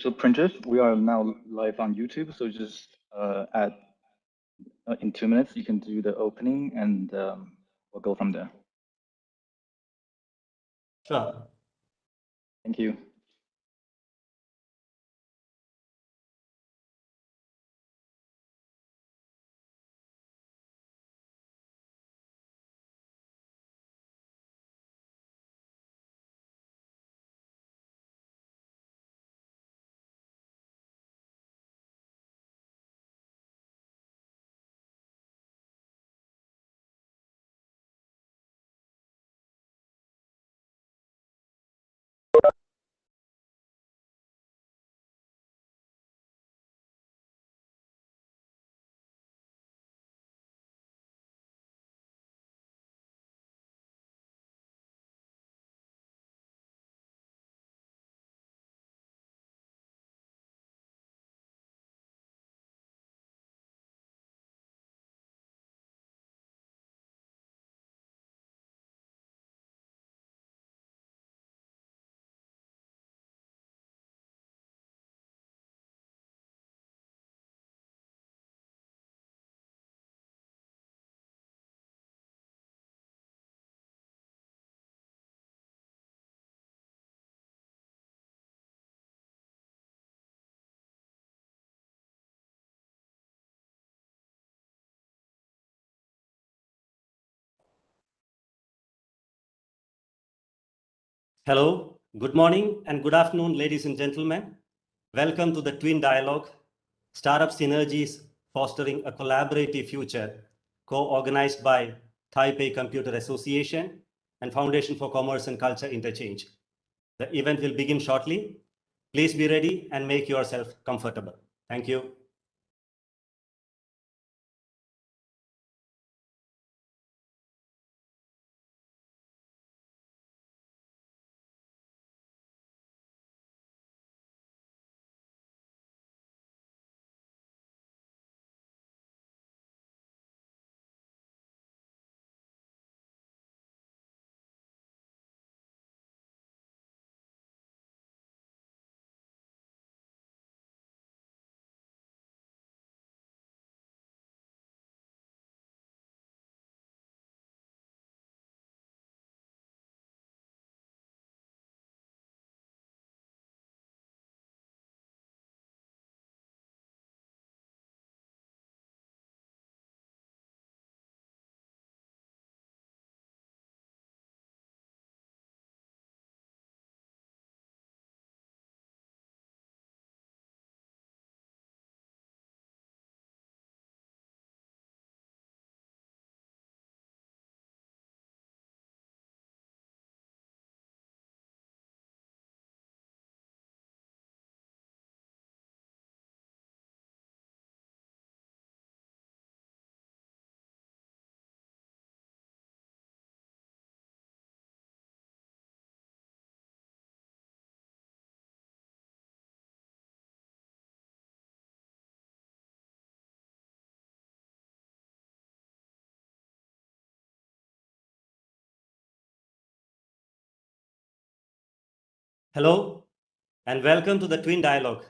So printers, we are now live on YouTube. So just in 2 minutes, you can do the opening and we'll go from there. Sure. Thank you. Hello, good morning and good afternoon, ladies and gentlemen. Welcome to the Twin Dialogue, Startup Synergies Fostering a Collaborative Future, co-organized by Taipei Computer Association and Foundation for Commerce and Culture Interchange. The event will begin shortly. Please be ready and make yourself comfortable. Thank you. Hello and welcome to the Twin Dialogue.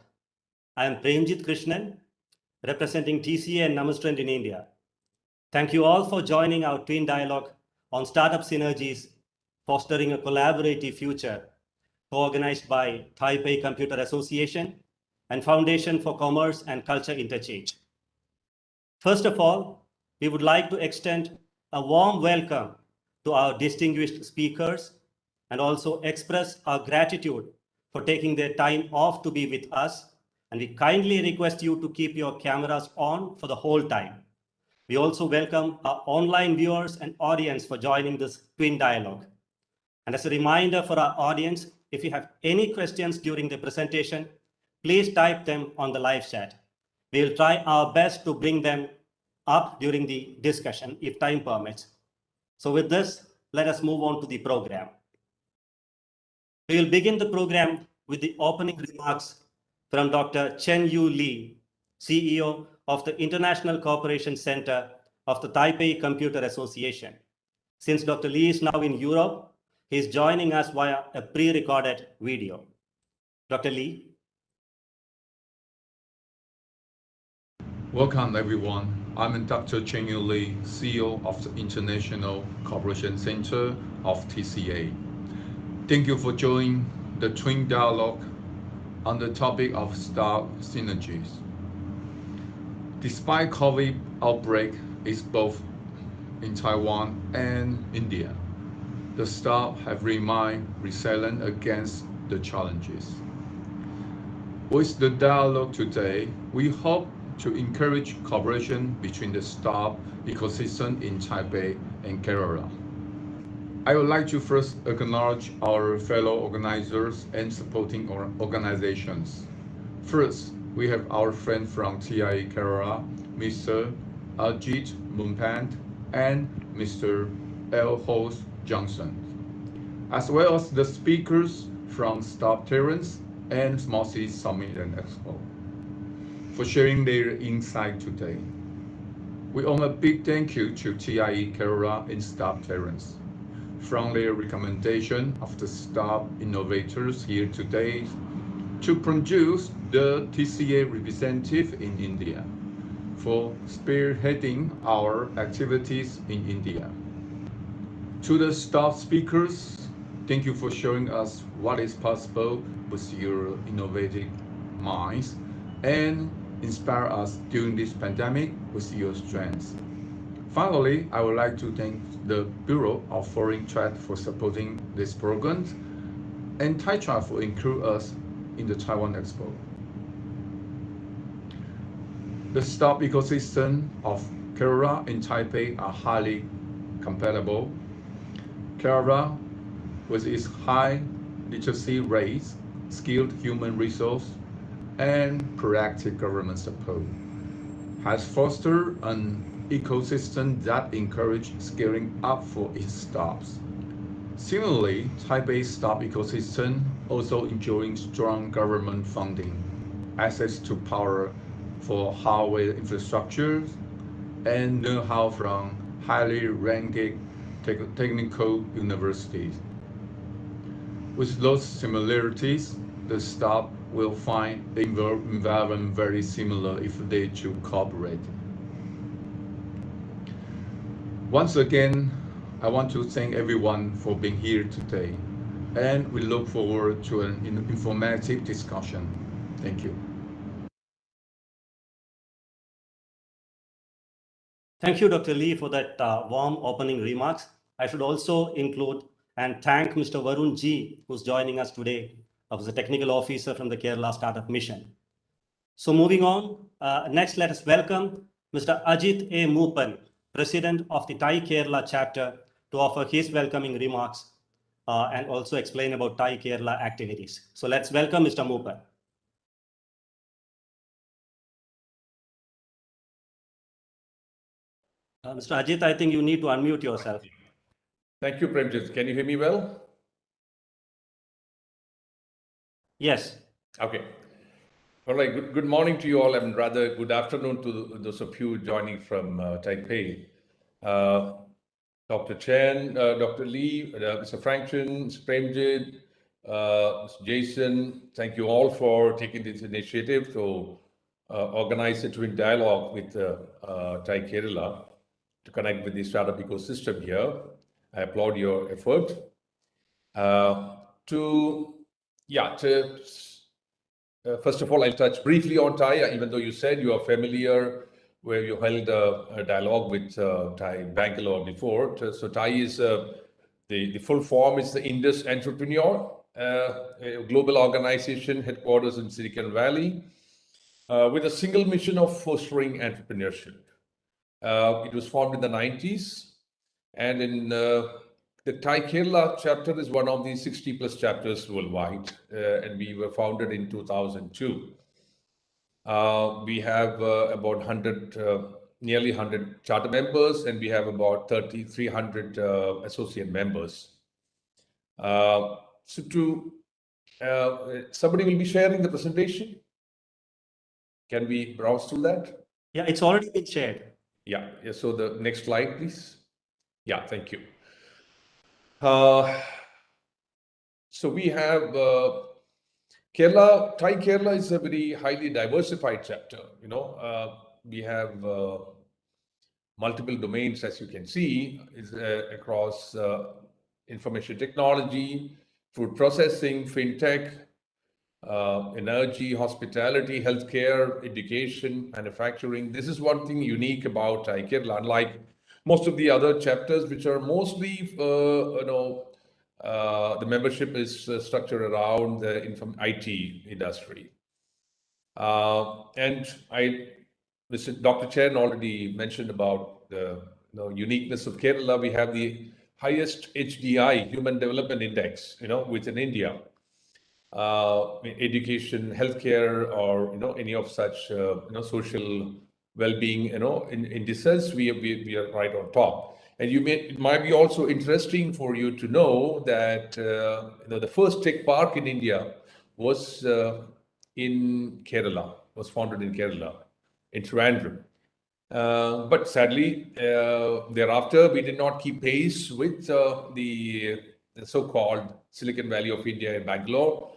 I am Premjit Krishnan, representing TCA and Namastrand in India. Thank you all for joining our Twin Dialogue on Startup Synergies, Fostering a Collaborative Future, co-organized by Taipei Computer Association and Foundation for Commerce and Culture Interchange. First of all, we would like to extend a warm welcome to our distinguished speakers and also express our gratitude for taking their time off to be with us. And we kindly request you to keep your cameras on for the whole time. We also welcome our online viewers and audience for joining this Twin Dialogue. And as a reminder for our audience, if you have any questions during the presentation, please type them on the live chat. We will try our best to bring them up during the discussion if time permits. So with this, let us move on to the program. We will begin the program with the opening remarks from Dr. Chen Yu Li, CEO of the International Cooperation Center of the Taipei Computer Association. Since Dr. Li is now in Europe, he is joining us via a pre-recorded video. Dr. Li. Welcome everyone. I'm Dr. Cheng Yu Lee, CEO of the International Cooperation Center of TCA. Thank you for joining the Twin Dialogue on the topic of staff synergies. Despite COVID outbreak is both in Taiwan and India, the staff have remained resilient against the challenges. With the dialogue today, we hope to encourage cooperation between the staff ecosystem in Taipei and Kerala. I would like to first acknowledge our fellow organizers and supporting organizations. First, we have our friend from TIE Kerala, Mr. Ajit Mumpant and Mr. L. Host Johnson, as well as the speakers from Staff Terrace and Small Cities Summit and Expo for sharing their insight today. We owe a big thank you to TIE Kerala and Staff Terrace from their recommendation of the staff innovators here today to produce the TCA representative in India for spearheading our activities in India. To the staff speakers, thank you for showing us what is possible with your innovative minds and inspire us during this pandemic with your strengths. Finally, I would like to thank the Bureau of Foreign Trade for supporting this program and Taiwan for including us in the Taiwan Expo. The staff ecosystem of Kerala and Taipei are highly compatible. Kerala, with its high literacy rates, skilled human resource, and proactive government support, has fostered an ecosystem that encourages scaling up for its staffs. Similarly, Taipei's staff ecosystem also enjoying strong government funding, access to power for hardware infrastructure, and know-how from highly ranked technical universities. With those similarities, the staff will find the environment very similar if they to cooperate. Once again, I want to thank everyone for being here today, and we look forward to an informative discussion. Thank you. Thank you, Dr. Lee, for that warm opening remarks. I should also include and thank Mr. Varun G, who's joining us today as a technical officer from the Kerala Startup Mission. So moving on, next let us welcome Mr. Ajit A. Moopan, President of the Thai Kerala chapter, to offer his welcoming remarks and also explain about Thai Kerala activities. So let's welcome Mr. Moopan. Mr. Ajit, I think you need to unmute yourself. Thank you, Premjit. Can you hear me well? Yes. Okay. All right. Good morning to you all, and rather good afternoon to those of you joining from Taipei. Dr. Chen, Dr. Lee, Mr. Frankson, Mr. Premjit, Mr. Jason, thank you all for taking this initiative to organize a twin dialogue with Thai Kerala to connect with the startup ecosystem here. I applaud your effort. First of all, I'll touch briefly on Thai, even though you said you are familiar where you held a dialogue with Thai Bangalore before. So Thai is the full form is the Indus Entrepreneur, a global organization headquarters in Silicon Valley with a single mission of fostering entrepreneurship. It was formed in the 90s, and in the Thai Kerala chapter is one of the 60 plus chapters worldwide, and we were founded in 2002. We have about 100, nearly 100 charter members, and we have about 300 associate members. Somebody will be sharing the presentation. Can we browse through that? Yeah, it's already been shared. Yeah. So the next slide, please. Yeah, thank you. So we have Kerala. Thai Kerala is a very highly diversified chapter. we have multiple domains, as you can see, is across information technology, food processing, fintech, energy, hospitality, healthcare, education, manufacturing. This is one thing unique about Kerala, unlike most of the other chapters, which are mostly, the membership is structured around the IT industry. And Dr. Chen already mentioned about the uniqueness of Kerala. We have the highest HDI, Human Development Index, within India. Education, healthcare, or any of such social well-being indices, we are right on top. And it might be also interesting for you to know that the first tech park in India was in Kerala, was founded in Kerala, in Trivandrum. But sadly, thereafter, we did not keep pace with the so-called Silicon Valley of India in Bangalore.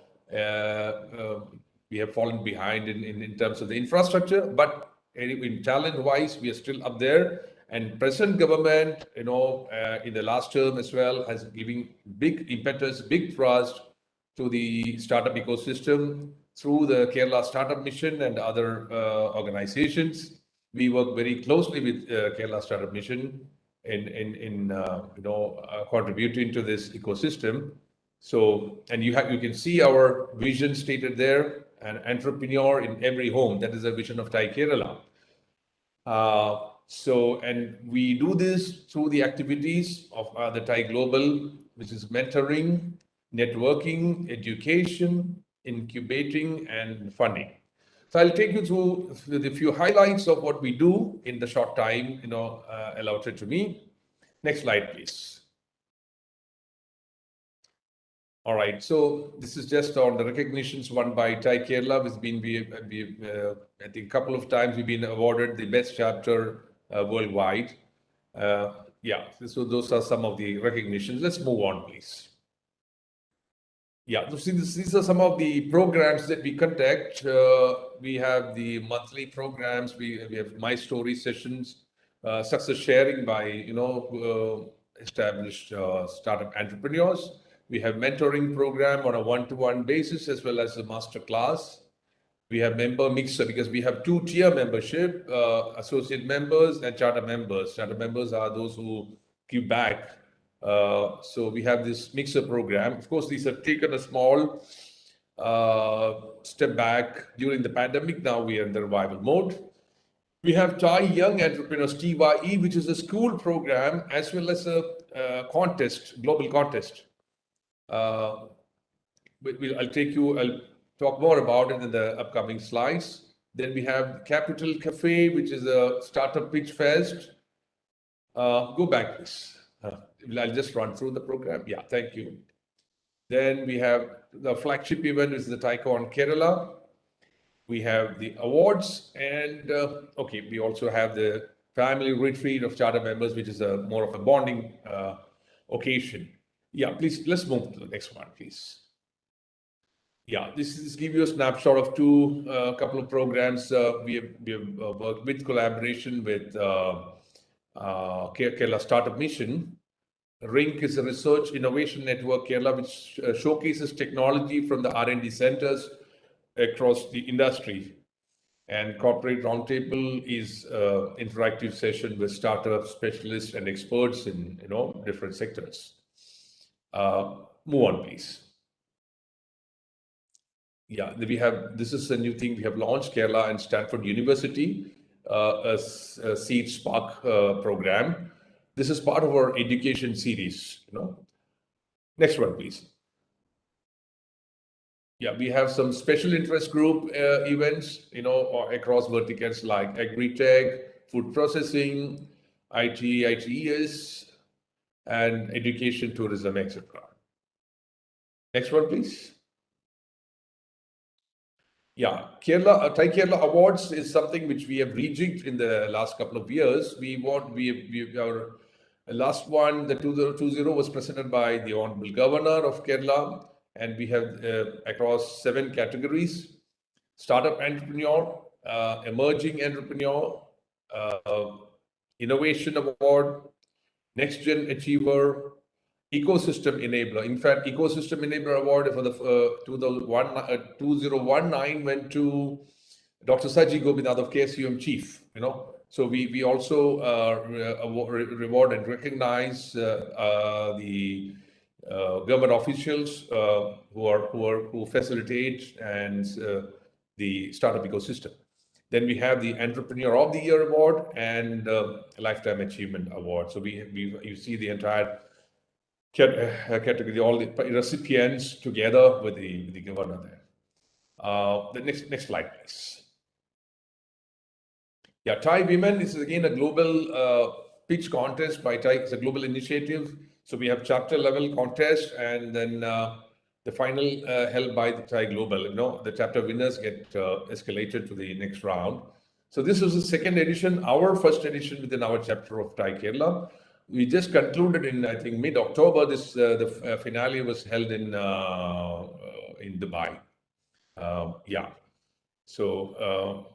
We have fallen behind in terms of the infrastructure, but in talent-wise, we are still up there. And present government, in the last term as well, has given big impetus, big thrust to the startup ecosystem through the Kerala Startup Mission and other organizations. We work very closely with Kerala Startup Mission in contributing to this ecosystem. So, and you can see our vision stated there: an entrepreneur in every home. That is the vision of TiE Kerala. And we do this through the activities of the TiE Global, which is mentoring, networking, education, incubating, and funding. So I'll take you through the few highlights of what we do in the short time allotted to me. Next slide, please. All right, so this is just on the recognitions won by TiE Kerala. I think a couple of times we've been awarded the best chapter worldwide. So those are some of the recognitions. Let's move on, please. Yeah, so these are some of the programs that we conduct. We have the monthly programs. We have My Story sessions, success sharing by established startup entrepreneurs. We have mentoring program on a one-to-one basis as well as a master class. We have member mixer because we have two-tier membership, associate members and charter members. Charter members are those who give back. So we have this mixer program. Of course, these have taken a small step back during the pandemic. Now we are in the revival mode. We have TiE Young Entrepreneurs, TYE, which is a school program as well as a contest, global contest. I'll talk more about it in the upcoming slides. Then we have Capital Cafe, which is a startup pitch fest. Go back, please. I'll just run through the program. Yeah, thank you. Then we have the flagship event, which is the TiECon Kerala. We have the awards, and we also have the family retreat of charter members, which is more of a bonding occasion. Yeah, please, let's move to the next one, please. Yeah, this gives you a snapshot of couple of programs. We have worked with collaboration with Kerala Startup Mission. RINC is a research innovation network Kerala, which showcases technology from the R&D centers across the industry. And Corporate Roundtable is an interactive session with startup specialists and experts in different sectors. Move on, please. Yeah, this is a new thing we have launched, Kerala and Stanford University, a Seed Spark program. This is part of our education series. Next one, please. Yeah, we have some special interest group events, across verticals like agri-tech, food processing, IT, ITES, and education, tourism, etc. Next one, please. Yeah, TiE Kerala Awards is something which we have rejigged in the last couple of years. Our last one, the 2020, was presented by the Honorable Governor of Kerala, and we have across 7 categories: startup entrepreneur, Emerging Entrepreneur, Innovation Award, Next Gen Achiever, Ecosystem Enabler. In fact, Ecosystem Enabler Award for the 2019 went to Dr. Saji Gopinath of KSUM Chief. So we also reward and recognize the government officials who facilitate and the startup ecosystem. Then we have the Entrepreneur of the Year Award and Lifetime Achievement Award. So you see the entire category, all the recipients together with the governor there. The next slide, please. Yeah, Thai Women is again a global pitch contest by Thai. It's a global initiative. So we have chapter level contest, and then the final held by the Thai Global. The chapter winners get escalated to the next round. So this was the second edition, our first edition within our chapter of Thai Kerala. We just concluded in, I think, mid-October. The finale was held in Dubai. Yeah. So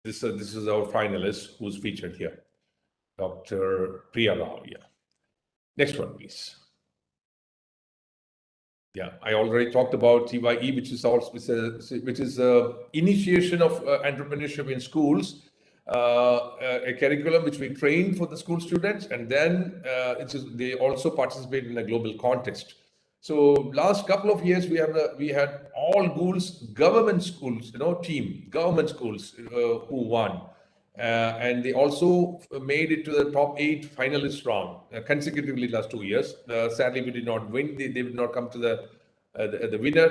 this is our finalist who's featured here, Dr. Priya Rao. Yeah. Next one, please. Yeah, I already talked about TYE, which is initiation of entrepreneurship in schools, a curriculum which we train for the school students, and then they also participate in a global contest. So last couple of years we had all government schools, government schools who won. And they also made it to the top 8 finalists round consecutively last 2 years. Sadly, we did not win. They did not come to the winner.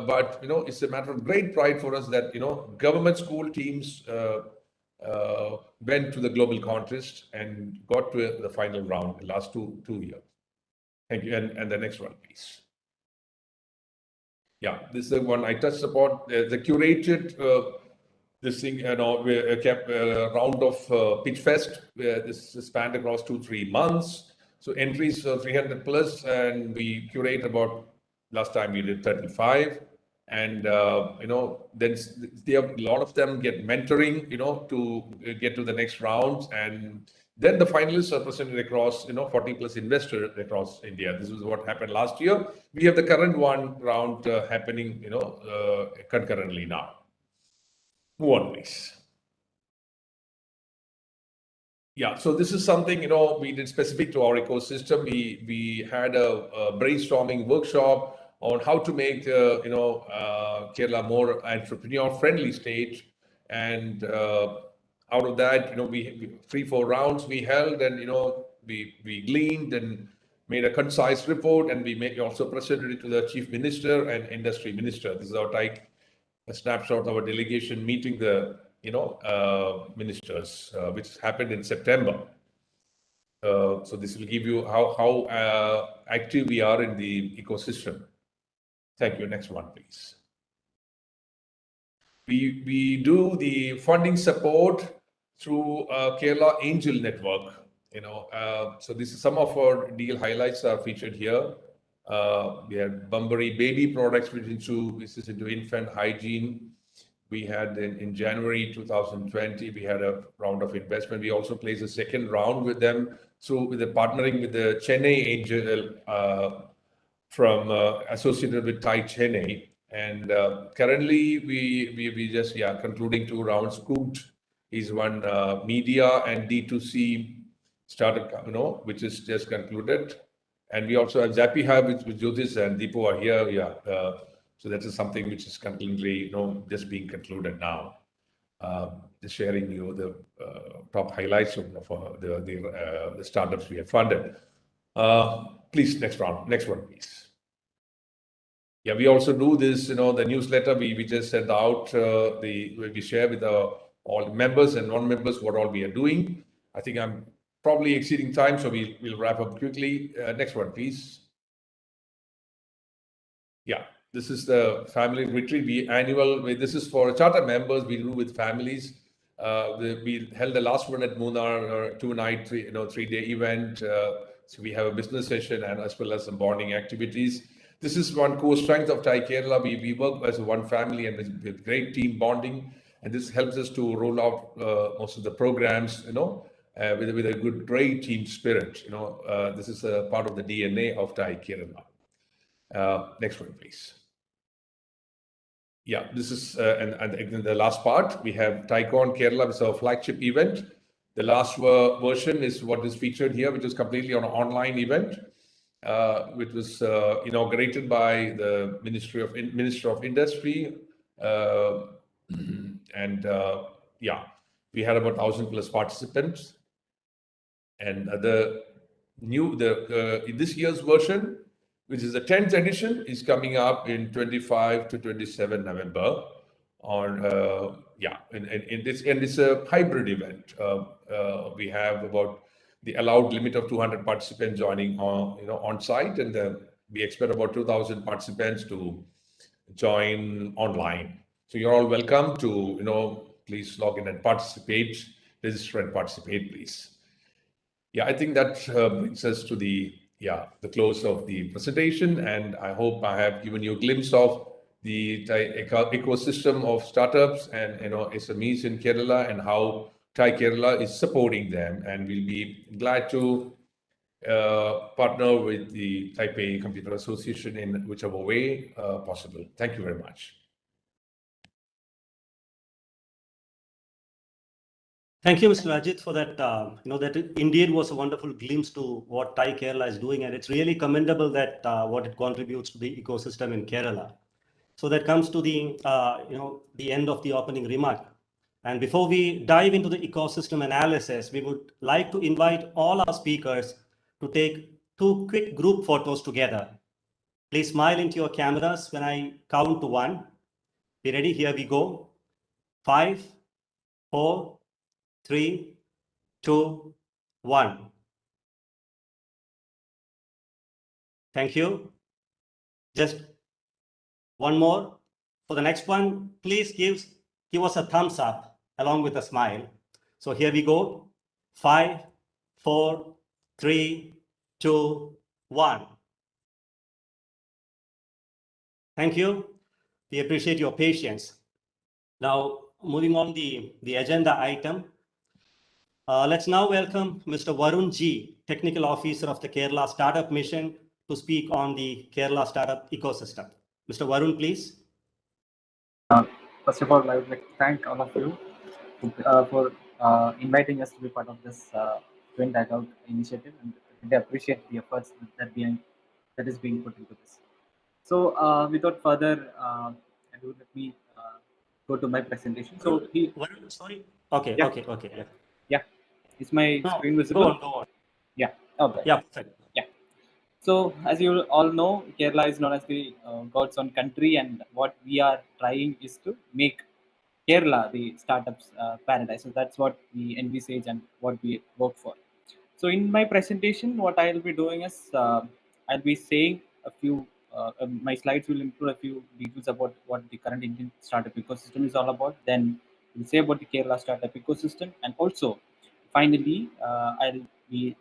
But it's a matter of great pride for us that government school teams went to the global contest and got to the final round the last two years. Thank you. And the next one, please. Yeah, this is the one I touched upon. The curated. This thing, kept a round of Pitch Fest, where this spanned across 2-3 months. So entries 300 plus, and we curate about, last time we did 35. And, then a lot of them get mentoring, to get to the next rounds. And then the finalists are presented across, 40 plus investors across India. This is what happened last year. We have the current round happening, concurrently now. Move on, please. Yeah, so this is something, we did specific to our ecosystem. We had a brainstorming workshop on how to make, Kerala more entrepreneur-friendly state. And out of that, we 3-4 rounds we held, and, we gleaned and made a concise report, and we also presented it to the Chief Minister and Industry Minister. This is our a snapshot of our delegation meeting the ministers, which happened in September. So this will give you how active we are in the ecosystem. Thank you. Next one, please. We do the funding support through Kerala Angel Network. So this is some of our deal highlights are featured here. We had Bunbury baby products, which is into infant hygiene. We had in January 2020, we had a round of investment. We also placed a second round with them. So with the partnering with the Chennai Angel from associated with Thai Chennai. And currently we just concluding 2 rounds. Cooked is one media and D2C startup, which is just concluded. And we also have Zappyhire, which Jyotis and Deepo are here. Yeah. So that is something which is completely, just being concluded now. Just sharing you the top highlights of the startups we have funded. Please, next one, please. Yeah, we also do this, the newsletter we just send out, we share with all members and non-members what all we are doing. I think I'm probably exceeding time, so we'll wrap up quickly. Next one, please. Yeah, this is the family retreat. This is for charter members. We do with families. We held the last one at Munnar, 2-night, 3-day event. So we have a business session and as well as some bonding activities. This is one core strength of Thai Kerala. We work as one family and with great team bonding. And this helps us to roll out most of the programs, with a good, great team spirit. This is a part of the DNA of TiE Kerala. Next one, please. Yeah, this is, and the last part, we have TiECon Kerala, which is our flagship event. The last version is what is featured here, which is completely on an online event, which was inaugurated by the Minister of Industry. Yeah, we had about 1,000 plus participants. And this year's version, which is the 10th edition, is coming up in 25 to 27 November. It's a hybrid event. We have about the allowed limit of 200 participants joining on site, and we expect about 2,000 participants to join online. So you're all welcome to please log in and participate, register and participate, please. Yeah, I think that brings us to the close of the presentation, and I hope I have given you a glimpse of the ecosystem of startups and SMEs in Kerala and how TiE Kerala is supporting them, and we'll be glad to partner with the Taipei Computer Association in whichever way possible. Thank you very much. Thank you, Mr. Ajit, for that. That indeed was a wonderful glimpse to what TiE Kerala is doing, and it's really commendable that what it contributes to the ecosystem in Kerala. So that comes to the the end of the opening remark. And before we dive into the ecosystem analysis, we would like to invite all our speakers to take 2 quick group photos together. Please smile into your cameras when I count to 1. Be ready? Here we go. 5, 4, 3, 2, 1. Thank you. Just one more. For the next one, please give us a thumbs up along with a smile. So here we go. 5, 4, 3, 2, 1. Thank you. We appreciate your patience. Now, moving on the agenda item. Let's now welcome Mr. Varun G, Technical Officer of the Kerala Startup Mission, to speak on the Kerala startup ecosystem. Mr. Varun, please. First of all, I would like to thank all of you for inviting us to be part of this Twin Dialogue initiative, and we appreciate the efforts that is being put into this. So, without further ado, let me go to my presentation. So, Varun, sorry. Okay. Yeah. Okay. Yeah. Is my screen visible? Go on. Yeah. Okay. Yeah, perfect. Yeah. So, as you all know, Kerala is known as the God's own country, and what we are trying is to make Kerala the startups paradise. So that's what we envisage and what we work for. So in my presentation, what I'll be doing is I'll be saying a few. My slides will include a few details about what the current Indian startup ecosystem is all about. Then we'll say about the Kerala startup ecosystem, and also finally I'll be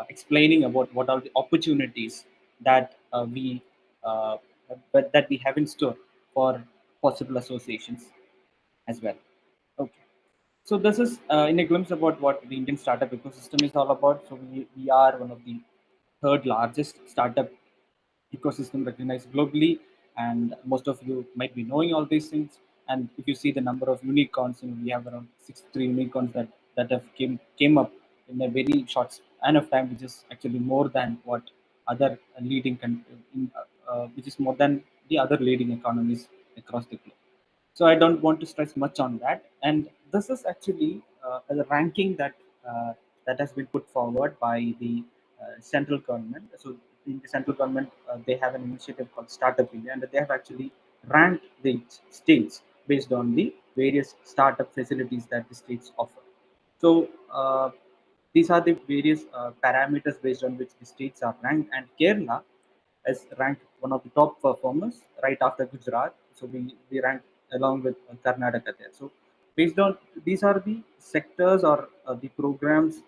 explaining about what are the opportunities that we have in store for possible associations as well. Okay. So this is in a glimpse about what the Indian startup ecosystem is all about. So we are one of the 3rd largest startup ecosystem recognized globally, and most of you might be knowing all these things. And if you see the number of unicorns, we have around 63 unicorns that have came up in a very short span of time, which is actually more than what other leading which is more than the other leading economies across the globe. So I don't want to stress much on that. And this is actually a ranking that has been put forward by the central government. So in the central government, they have an initiative called Startup India, and they have actually ranked the states based on the various startup facilities that the states offer. So these are the various parameters based on which the states are ranked, and Kerala is ranked one of the top performers right after Gujarat. So we rank along with Karnataka there. So based on these are the sectors or the programs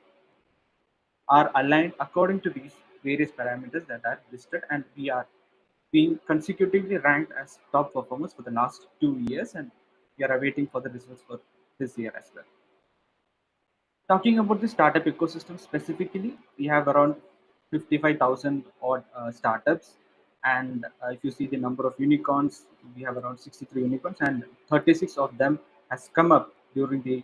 are aligned according to these various parameters that are listed, and we are being consecutively ranked as top performers for the last 2 years. And We are awaiting for the results for this year as well. Talking about the startup ecosystem specifically, we have around 55,000 odd startups, and if you see the number of unicorns, we have around 63 unicorns, and 36 of them has come up during the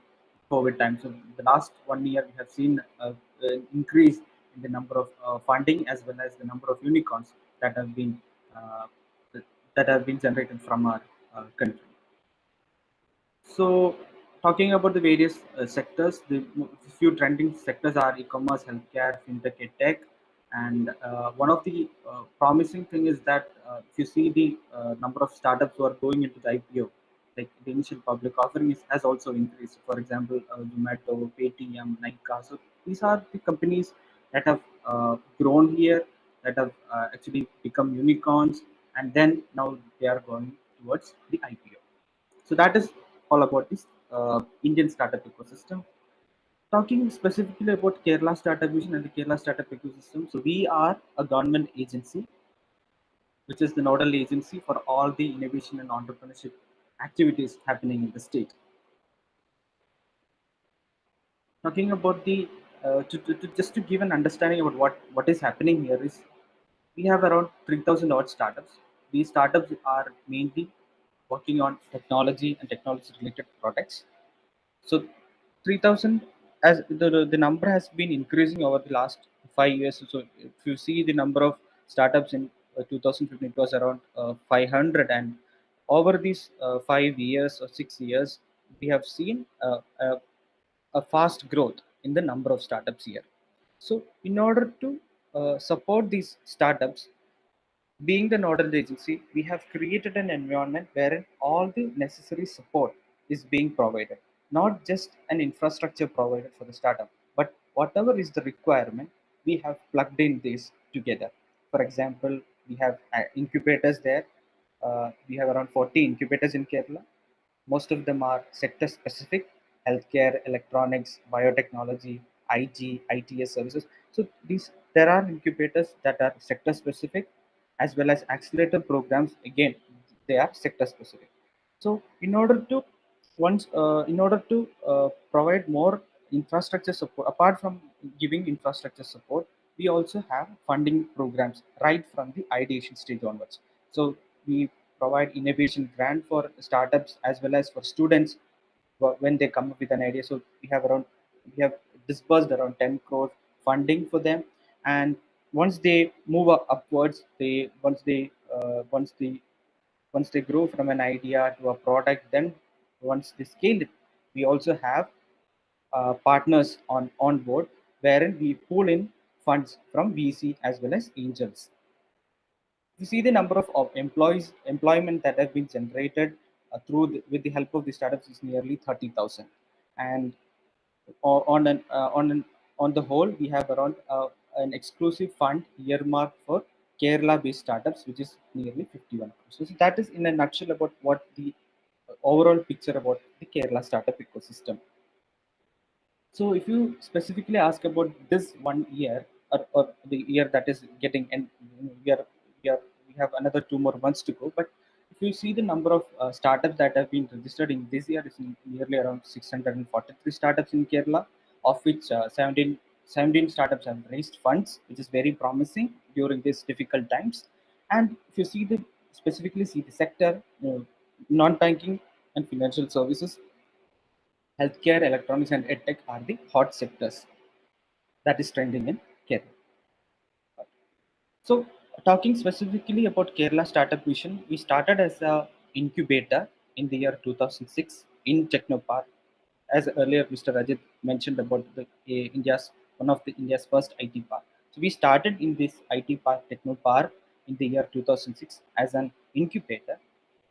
COVID time. So the last 1 year, we have seen an increase in the number of funding as well as the number of unicorns that have been uh, generated from our country. So, talking about the various sectors, the few trending sectors are e-commerce, healthcare, fintech, tech, and one of the promising thing is that if you see the number of startups who are going into the IPO, like the initial public offering has also increased. For example, Zomato, Paytm, Inca. So these are the companies that have grown here, that have actually become unicorns, and then now they are going towards the IPO. So that is all about this Indian startup ecosystem. Talking specifically about Kerala Startup Vision and the Kerala Startup ecosystem, so we are a government agency, which is the nodal agency for all the innovation and entrepreneurship activities happening in the state. Talking about the just to give an understanding about what is happening here is we have around 3,000 odd startups. These startups are mainly working on technology and technology related products. So 3,000 as the number has been increasing over the last 5 years. So if you see the number of startups in 2015, it was around 500, and over these 5 years or 6 years, we have seen a fast growth in the number of startups here. So in order to support these startups, being the nodal agency, we have created an environment wherein all the necessary support is being provided, not just an infrastructure provided for the startup, but whatever is the requirement, we have plugged in this together. For example, we have incubators there. We have around 40 incubators in Kerala. Most of them are sector specific: healthcare, electronics, biotechnology, IG, ITS services. So these there are incubators that are sector specific, as well as accelerator programs. Again, they are sector specific. So in order to provide more infrastructure support, apart from giving infrastructure support, we also have funding programs right from the ideation stage onwards. So we provide innovation grant for startups as well as for students when they come up with an idea. So we have disbursed around 10 crore funding for them, and once they move upwards, they once they grow from an idea to a product, then once they scale it, we also have partners on board, wherein we pull in funds from VC as well as angels. You see the number of employment that have been generated with the help of the startups is nearly 30,000, and on on the whole, we have around an exclusive fund earmarked for Kerala-based startups, which is nearly 51 crores. So that is in a nutshell about what the overall picture about the Kerala startup ecosystem. So if you specifically ask about this 1 year, or the year that is getting, and we are we have another 2 more months to go. But if you see the number of startups that have been registered in this year is nearly around 643 startups in Kerala, of which 17 startups have raised funds, which is very promising during these difficult times. And if you see the specifically see the sector, non-banking and financial services, healthcare, electronics, and edtech are the hot sectors that is trending in Kerala. So, talking specifically about Kerala Startup Mission, we started as a incubator in the year 2006 in Technopark. As earlier Mr. Rajat mentioned about India's one of the India's first IT park. So we started in this IT park, Technopark, in the year 2006 as an incubator,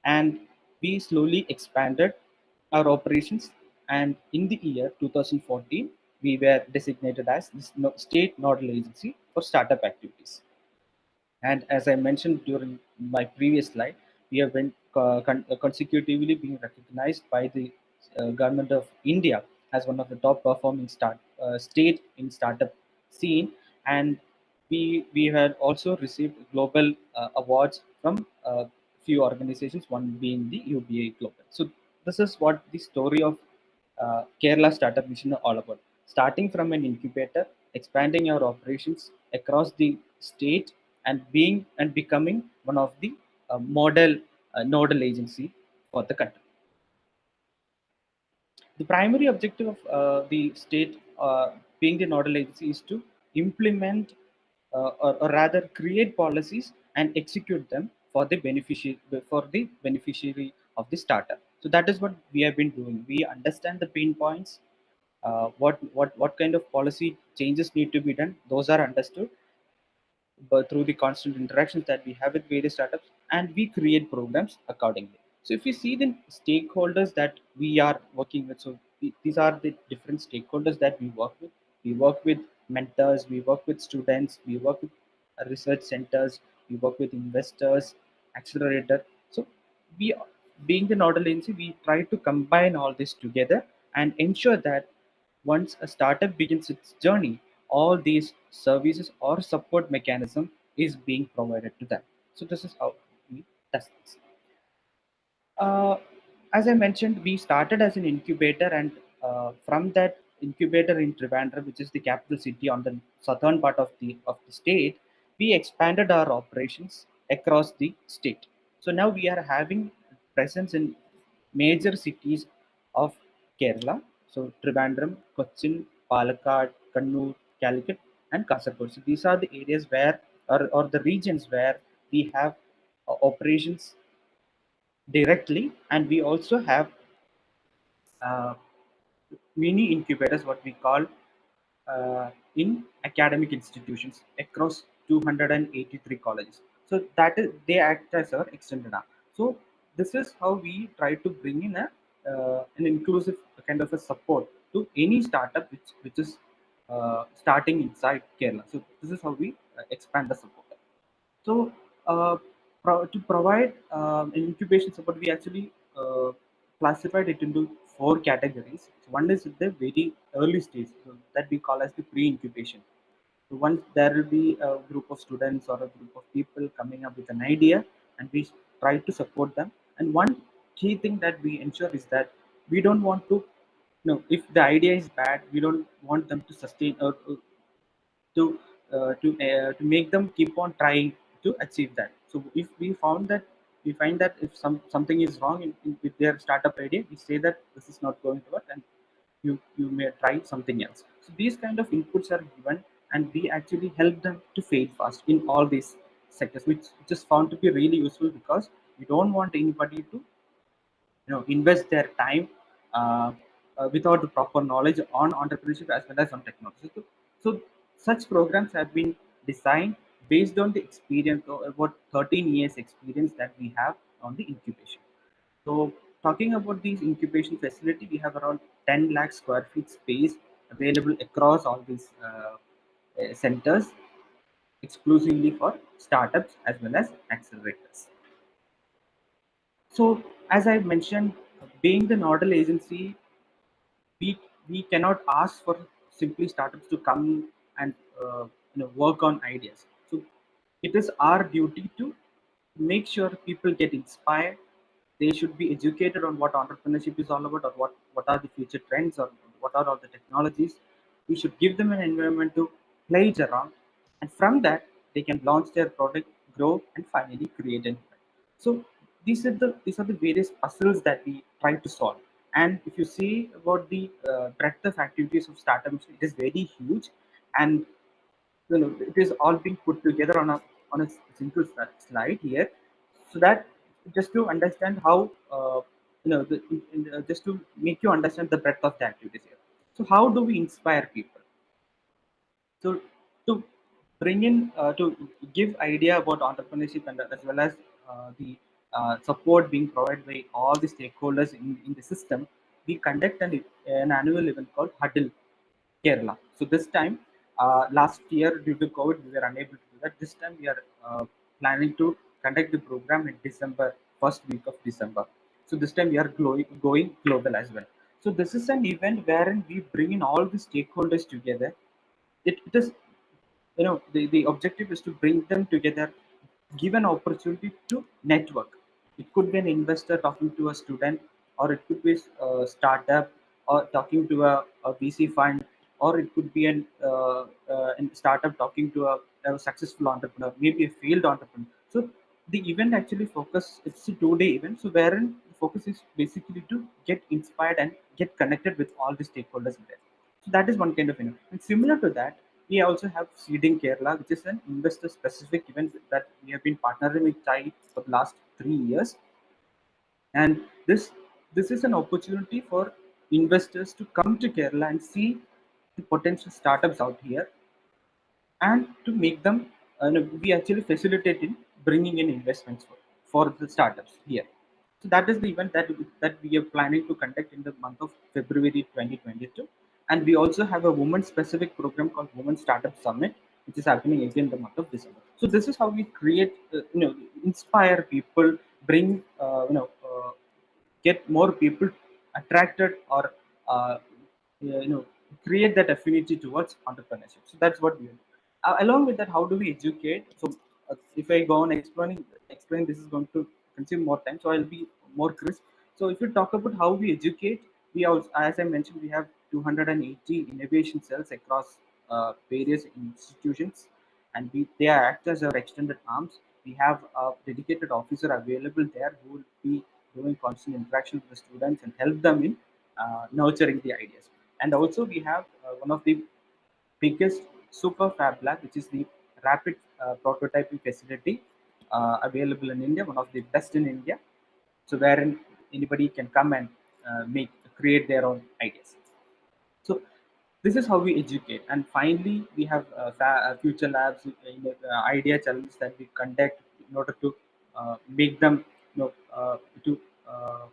and we slowly expanded our operations. And in the year 2014, we were designated as the state nodal agency for startup activities. And as I mentioned during my previous slide, we have been consecutively being recognized by the government of India as one of the top performing state in startup scene, and we had also received global awards from few organizations, one being the UBA Global. So this is what the story of Kerala Startup Mission is all about. Starting from an incubator, expanding our operations across the state, and being and becoming one of the model nodal agency for the country. The primary objective of the state, being the nodal agency, is to implement or rather create policies and execute them for the beneficiary of the startup. So that is what we have been doing. We understand the pain points, what kind of policy changes need to be done. Those are understood, but through the constant interactions that we have with various startups, and we create programs accordingly. So if you see the stakeholders that we are working with, so these are the different stakeholders that we work with. We work with mentors, we work with students, we work with research centers, we work with investors, accelerator. So we, being the nodal agency, we try to combine all this together and ensure that once a startup begins its journey, all these services or support mechanism is being provided to them. So this is how we test this. Uh, as I mentioned, we started as an incubator, and from that incubator in Trivandrum, which is the capital city on the southern part of the state, we expanded our operations across the state. So now we are having presence in major cities of Kerala. So Trivandrum, Cochin, Palakkad, Kannur, Calicut, and Kasaragod. So these are the areas where, or the regions where we have operations directly, and we also have uh, mini incubators, what we call, in academic institutions across 283 colleges. So that is, they act as our extended arm. So this is how we try to bring in an inclusive kind of a support to any startup which is starting inside Kerala. So this is how we expand the support. So, to provide an incubation support, we actually classified it into four categories. So one is at the very early stage, so that we call as the pre-incubation. So once there will be a group of students or a group of people coming up with an idea, and we try to support them. And one key thing that we ensure is that we don't want to, if the idea is bad, we don't want them to sustain or to make them keep on trying to achieve that. So if we find that if something is wrong with their startup idea, we say that this is not going to work, and you may try something else. So these kind of inputs are given, and we actually help them to fail fast in all these sectors, which is found to be really useful, because we don't want anybody to invest their time without the proper knowledge on entrepreneurship as well as on technology. So such programs have been designed based on the experience, or about 13 years experience that we have on the incubation. So talking about these incubation facility, we have around 10 lakh square feet space available across all these centers, exclusively for startups as well as accelerators. So as I mentioned, being the nodal agency, we we cannot ask for simply startups to come and work on ideas. So it is our duty to make sure people get inspired. They should be educated on what entrepreneurship is all about, or what are the future trends, or what are all the technologies. We should give them an environment to play it around, and from that they can launch their product, grow, and finally create an impact. So these are the various puzzles that we try to solve. And if you see about the breadth of activities of startups, it is very huge, and it is all being put together on a simple slide here, so that just to understand how just to make you understand the breadth of the activities here. So how do we inspire people? So to bring in to give idea about entrepreneurship, and as well as the support being provided by all the stakeholders in the system, we conduct an annual event called Huddle Kerala. So this time, last year due to COVID, we were unable to do that. This time we are planning to conduct the program in December, first week of December. So this time we are going global as well. So this is an event wherein we bring in all the stakeholders together. It is, the objective is to bring them together, give an opportunity to network. It could be an investor talking to a student, or it could be a startup, or talking to a VC fund, or it could be a startup talking to a successful entrepreneur, maybe a failed entrepreneur. So the event actually focus, it's a 2-day event, so wherein the focus is basically to get inspired and get connected with all the stakeholders in there. So that is one kind of event. And similar to that, we also have Seeding Kerala, which is an investor specific event that we have been partnering with TAI for the last 3 years. And this is an opportunity for investors to come to Kerala and see the potential startups out here, and to make them, no, we actually facilitate in bringing in investments for the startups here. So that is the event that we are planning to conduct in the month of February 2022. And we also have a women specific program called Women Startup Summit, which is happening again in the month of December. So this is how we create, inspire people, bring, get more people attracted, or you know create that affinity towards entrepreneurship. So that's what we do. Along with that, how do we educate? So if I go on explain, this is going to consume more time, so I'll be more crisp. So if you talk about how we educate, we also, as I mentioned, we have 280 innovation cells across various institutions, and they are act as our extended arms. We have a dedicated officer available there who will be doing constant interaction with the students and help them in nurturing the ideas. And also we have one of the biggest super fab lab, which is the rapid prototyping facility available in India, one of the best in India. So wherein anybody can come and create their own ideas. So this is how we educate. And finally, we have future labs, idea challenges that we conduct in order to make them, to uh,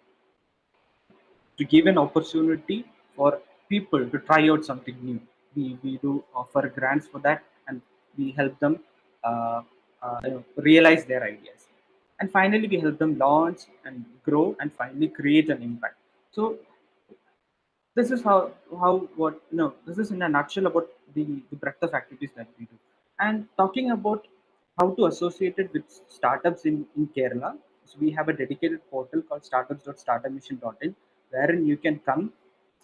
to give an opportunity for people to try out something new. We do offer grants for that, and we help them realize their ideas. And finally, we help them launch and grow and finally create an impact. So this is how what this is in a nutshell about the breadth of activities that we do. And talking about how to associate it with startups in Kerala, so we have a dedicated portal called startups.startupmission.in, wherein you can come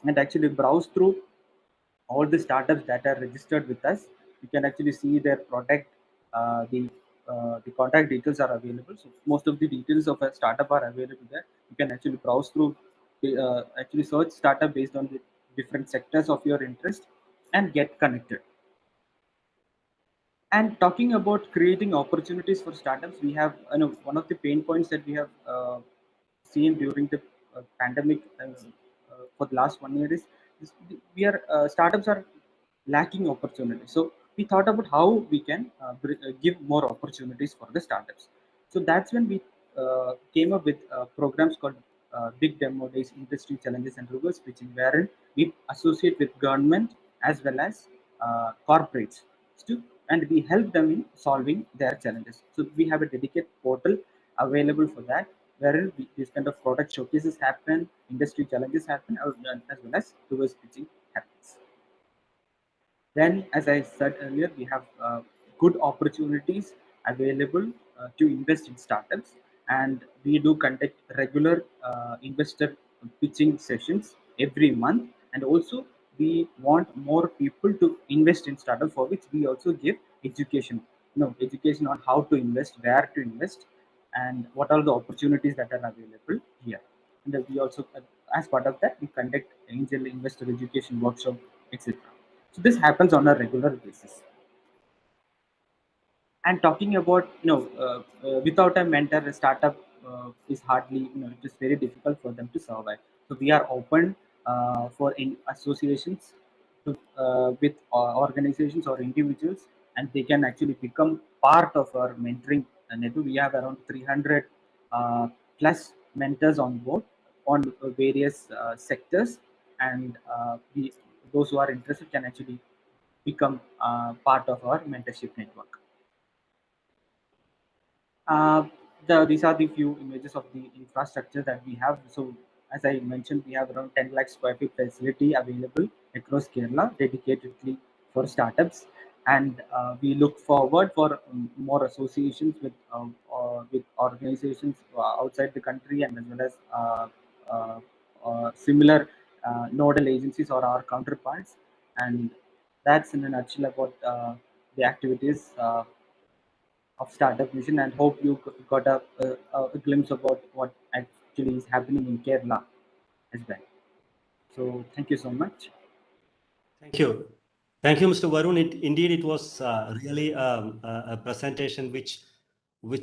and actually browse through all the startups that are registered with us. You can actually see their product. The contact details are available. So most of the details of a startup are available there. You can actually browse through, actually search startup based on the different sectors of your interest and get connected. And talking about creating opportunities for startups, we have, one of the pain points that we have seen during the pandemic for the last 1 year is we are startups are lacking opportunities. So we thought about how we can give more opportunities for the startups. So that's when we came up with programs called Big Demo Days, Industry Challenges and Reverse Pitching, wherein we associate with government as well as corporates, and we help them in solving their challenges. So we have a dedicated portal available for that, wherein these kind of product showcases happen, industry challenges happen, as well as reverse pitching happens. Then, as I said earlier, we have good opportunities available to invest in startups, and we do conduct regular investor pitching sessions every month. And also, we want more people to invest in startups, for which we also give education. Education on how to invest, where to invest, and what are the opportunities that are available here. And we also, as part of that, we conduct angel investor education workshop, etc. So this happens on a regular basis. And talking about, without a mentor, a startup is hardly, it is very difficult for them to survive. So we are open for associations with organizations or individuals, and they can actually become part of our mentoring network. We have around 300 plus mentors on board on various sectors, and those who are interested can actually become part of our mentorship network. Uh, these are the few images of the infrastructure that we have. So as I mentioned, we have around 10 lakh square feet facility available across Kerala, dedicatedly for startups. And we look forward for more associations with organizations outside the country, and as well as similar nodal agencies or our counterparts. And that's in a nutshell about the activities of Startup Vision, and hope you got a glimpse about what actually is happening in Kerala as well. So thank you so much. Thank you. Thank you, Mr. Varun. Indeed, it was really a presentation which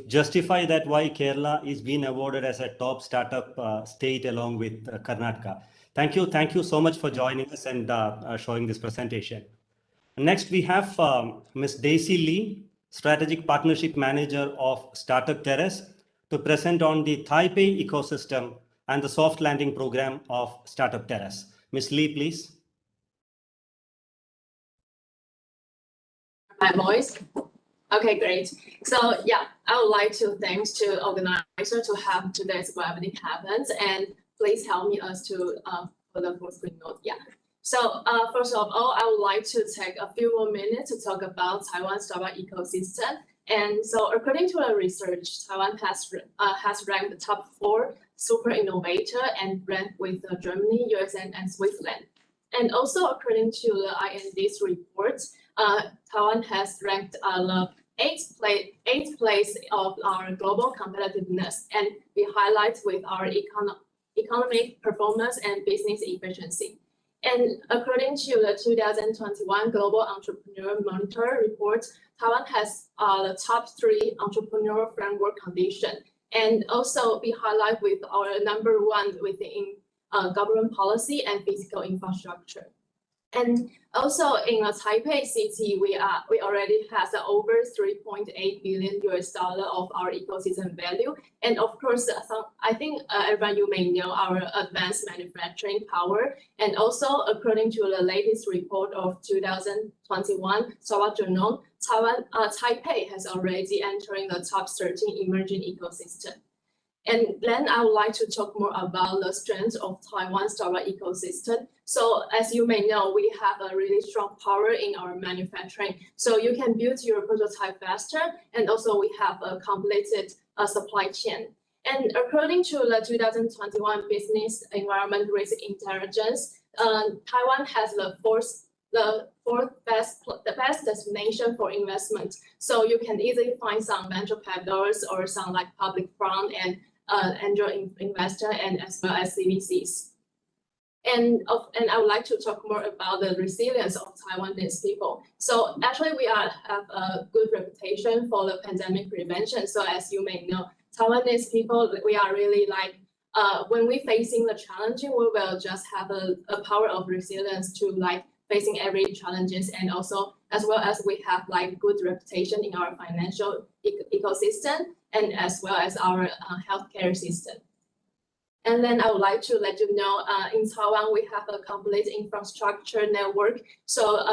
justify that why Kerala is being awarded as a top startup state along with Karnataka. Thank you so much for joining us and showing this presentation. Next, we have Ms. Daisy Lee, Strategic Partnership Manager of Startup Terrace, to present on the Taipei ecosystem and the soft landing program of Startup Terrace. Ms. Lee, please. My voice. Okay, great. So yeah, I would like to thanks to organizer to have today's webinar happens, and please help me us to for the full screen note. Yeah. So first of all, I would like to take a few more minutes to talk about Taiwan startup ecosystem. And so according to the research, Taiwan has ranked the top 4 super innovator and ranked with Germany, US, and Switzerland. And also according to the IND's report, Taiwan has ranked the 8th place of our global competitiveness, and we highlight with our economic performance and business efficiency. And according to the 2021 Global Entrepreneur Monitor report, Taiwan has the top 3 entrepreneur framework condition. And also we highlight with our #1 within government policy and physical infrastructure. And also in Taipei city, we already has over $3.8 billion of our ecosystem value. And of course, I think everyone you may know our advanced manufacturing power. And also according to the latest report of 2021 Startup Journal, Taipei has already entering the top 13 emerging ecosystem. And then I would like to talk more about the strengths of Taiwan startup ecosystem. So as you may know, we have a really strong power in our manufacturing. So you can build your prototype faster, and also we have a completed supply chain. And according to the 2021 Business Environment Risk Intelligence, Taiwan has the best destination for investment. So you can easily find some venture capitalists or some like public fund and angel investor, and as well as CVCs. And I would like to talk more about the resilience of Taiwanese people. So actually we have a good reputation for the pandemic prevention. So as you may know, Taiwanese people, we are really like, when we facing the challenge, we will just have a power of resilience to like facing every challenges, and also as well as we have like good reputation in our financial ecosystem, and as well as our healthcare system. And then I would like to let you know, in Taiwan, we have a complete infrastructure network. So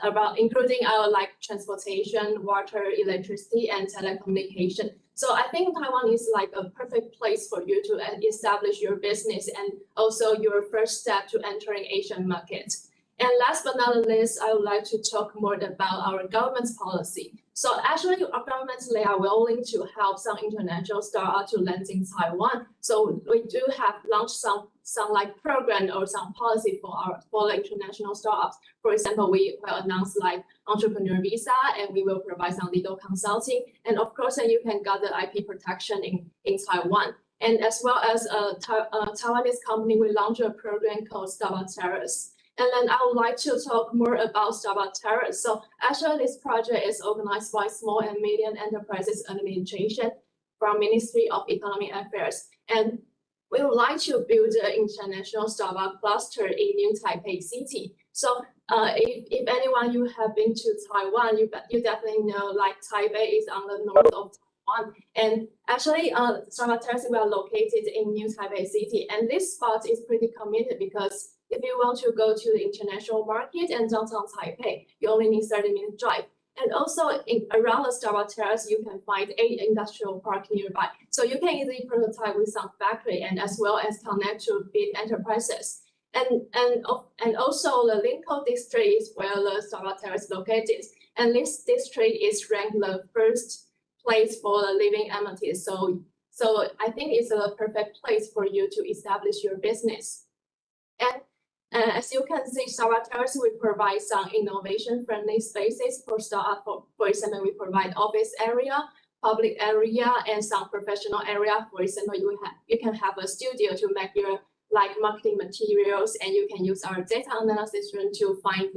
about including our like transportation, water, electricity, and telecommunication. So I think Taiwan is like a perfect place for you to establish your business, and also your first step to entering Asian markets. And last but not least, I would like to talk more about our government's policy. So actually, our governments, they are willing to help some international startups to land in Taiwan. So we do have launched some like program or some policy for the international startups. For example, we will announce like entrepreneur visa, and we will provide some legal consulting. And of course, you can get the IP protection in Taiwan. And as well as a Taiwanese company, we launched a program called Startup Terrace. And then I would like to talk more about Startup Terrace. So actually this project is organized by Small and Medium Enterprises Administration from Ministry of Economic Affairs. And we would like to build an international startup cluster in New Taipei City. So if anyone you have been to Taiwan, you definitely know like Taipei is on the north of Taiwan. And actually Startup Terrace, we are located in New Taipei City. And this spot is pretty committed because if you want to go to the international market and downtown Taipei, you only need 30-minute drive. And also around the Startup Terrace, you can find 8 industrial parks nearby. So you can easily prototype with some factory, and as well as connect to big enterprises. And also the Linkou district is where the Startup Terrace is located. And this district is ranked the first place for the living amenities. So So I think it's a perfect place for you to establish your business. And as you can see, Startup Terrace, we provide some innovation-friendly spaces for startup. For example, we provide office area, public area, and some professional area. For example, you can have a studio to make your marketing materials, and you can use our data analysis to find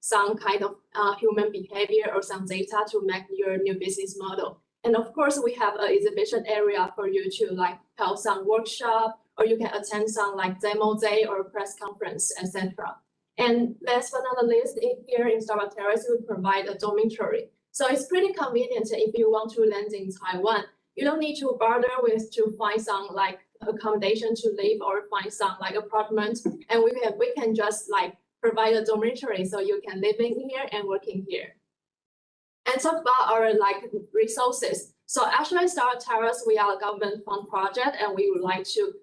some kind of human behavior or some data to make your new business model. And of course, we have an exhibition area for you to have some workshop, or you can attend some demo day or press conference, etc. And last but not least, here in Startup Terrace, we provide a dormitory. So it's pretty convenient if you want to land in Taiwan. You don't need to bother to find some accommodation to live or find some apartment, and we can just provide a dormitory so you can live in here and working here. And talk about our resources. So actually, Startup Terrace, we are a government fund project, and we would like to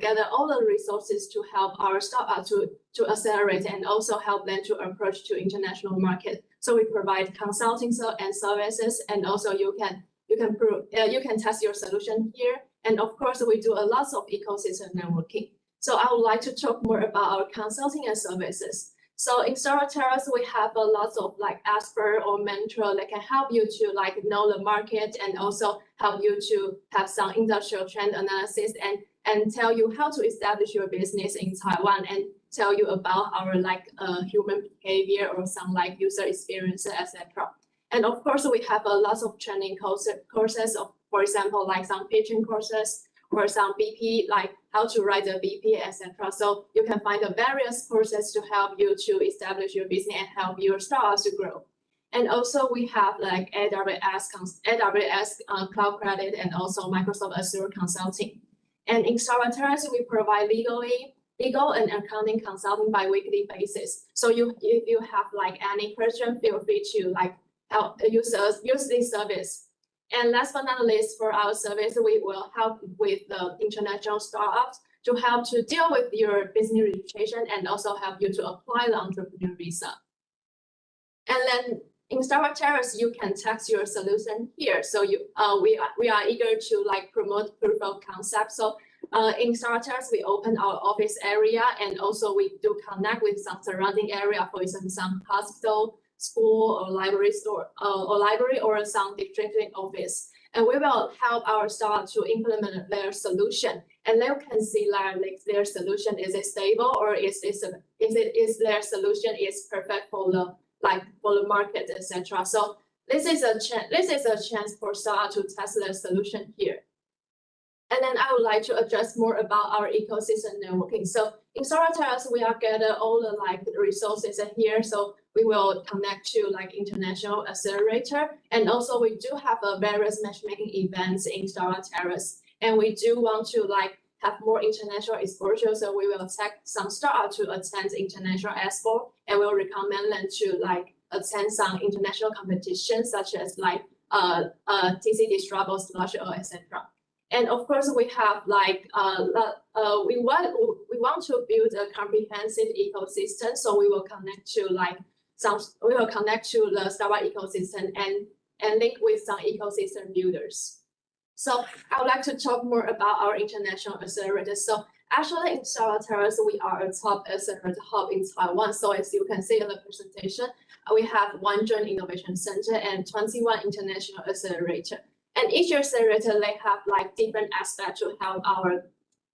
gather all the resources to help our startup to accelerate and also help them to approach to international market. So we provide consulting and services, and also you can test your solution here. And of course, we do a lot of ecosystem networking. So I would like to talk more about our consulting and services. So in Startup Terrace, we have a lot of expert or mentor that can help you to know the market, and also help you to have some industrial trend analysis and tell you how to establish your business in Taiwan, and tell you about our human behavior or some user experience, etc. And of course, we have a lot of training courses of, for example, some pitching courses, or some BP, how to write a BP, etc. So you can find the various courses to help you to establish your business and help your startups to grow. And also we have AWS Cloud Credit, and also Microsoft Azure Consulting. And in Startup Terrace, we provide legal and accounting consulting by weekly basis. So if you have any question, feel free to use this service. And last but not least, for our service, we will help with the international startups to help to deal with your business registration, and also help you to apply the entrepreneur visa. And then in Startup Terrace, you can test your solution here. So we are eager to promote proof of concept. So in Startup Terrace, we open our office area, and also we do connect with some surrounding area, for example, some hospital, school, or library or some district office. And we will help our startup to implement their solution, and they can see their solution is it stable, or is their solution is perfect for the market, etc. So this is a chance for startup to test their solution here. And then I would like to address more about our ecosystem networking. So in Startup Terrace, we are gather all the resources here. So we will connect to international accelerator, and also we do have various matchmaking events in Startup Terrace, and we do want to have more international exposure. So we will take some startup to attend international expo, and we'll recommend them to attend some international competitions such as TCD Struggle, etc. And of course, we have we want to build a comprehensive ecosystem. So we will connect to the startup ecosystem and link with some ecosystem builders. So I would like to talk more about our international accelerators. So actually in Startup Terrace, we are a top accelerator hub in Taiwan. So as you can see in the presentation, we have 1 joint innovation center and 21 international accelerator. And each accelerator, they have different aspects to help our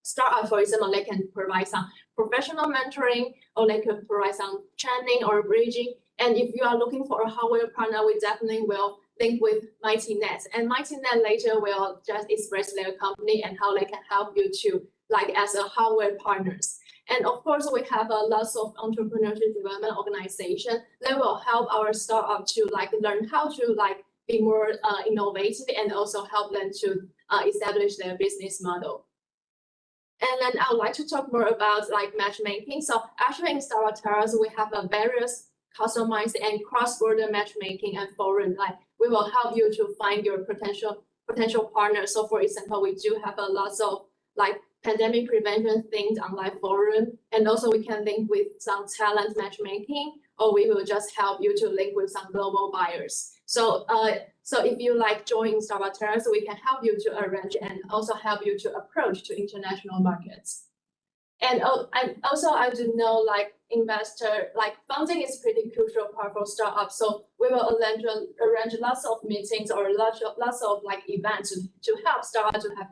startup. For example, they can provide some professional mentoring, or they can provide some training or bridging. And if you are looking for a hardware partner, we definitely will link with MightyNet. And MightyNet later will just express their company and how they can help you to as a hardware partners. And of course, we have a lot of entrepreneurship development organization that will help our startup to learn how to be more innovative, and also help them to establish their business model. And then I would like to talk more about matchmaking. So actually in Startup Terrace, we have a various customized and cross-border matchmaking and forum. We will help you to find your potential partners. So for example, we do have a lot of pandemic prevention things online forum, and also we can link with some talent matchmaking, or we will just help you to link with some global buyers. So So if you like join Startup Terrace, we can help you to arrange and also help you to approach to international markets. And also I do know like investor, like funding is pretty crucial part for startups. So we will arrange lots of meetings or lots of like events to help startups to have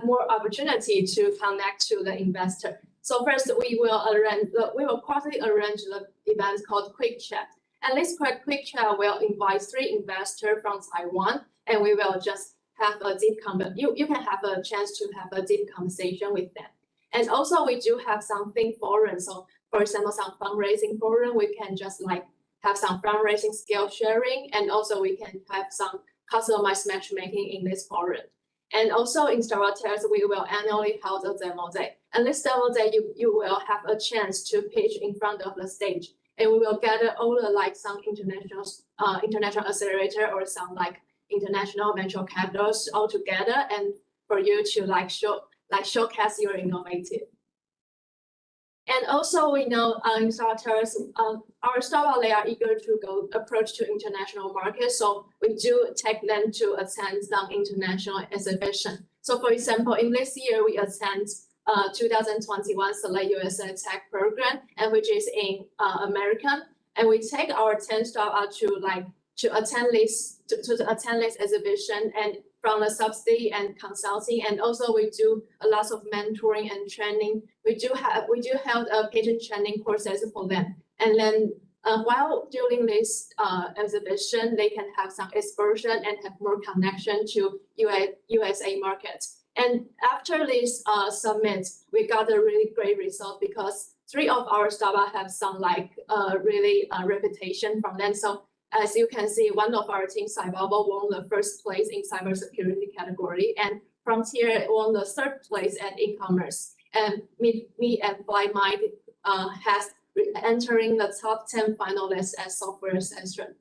more opportunity to connect to the investor. So first we will quarterly arrange the events called Quick Chat. And this quick chat will invite 3 investors from Taiwan, and we will just have a deep you can have a chance to have a deep conversation with them. And also we do have some forums. So for example, some fundraising forum, we can just like have some fundraising skill sharing, and also we can have some customized matchmaking in this forum. And also in Startup Terrace, we will annually hold a demo day. And this demo day, you will have a chance to pitch in front of the stage. And we will gather all the like some international accelerator or some like international venture capitals all together, and for you to showcase your innovative. And also we know in Startup Terrace, our startup, they are eager to approach to international markets. So we do take them to attend some international exhibition. So for example, in this year, we attend 2021 Select USA Tech Program, and which is in American. And we take our 10 startups to attend this exhibition, and from the subsidy and consulting, and also we do a lot of mentoring and training. We do held a patent training courses for them, and then while during this exhibition, they can have some exposure and have more connection to USA markets. And after this summit, we got a really great result because 3 of our startups have some like really reputation from them. So as you can see, one of our team, Cyberbubble, won the 1st place in cybersecurity category, and Frontier won the 3rd place at e-commerce. And me and FlyMind has entering the top 10 finalists as software assessment.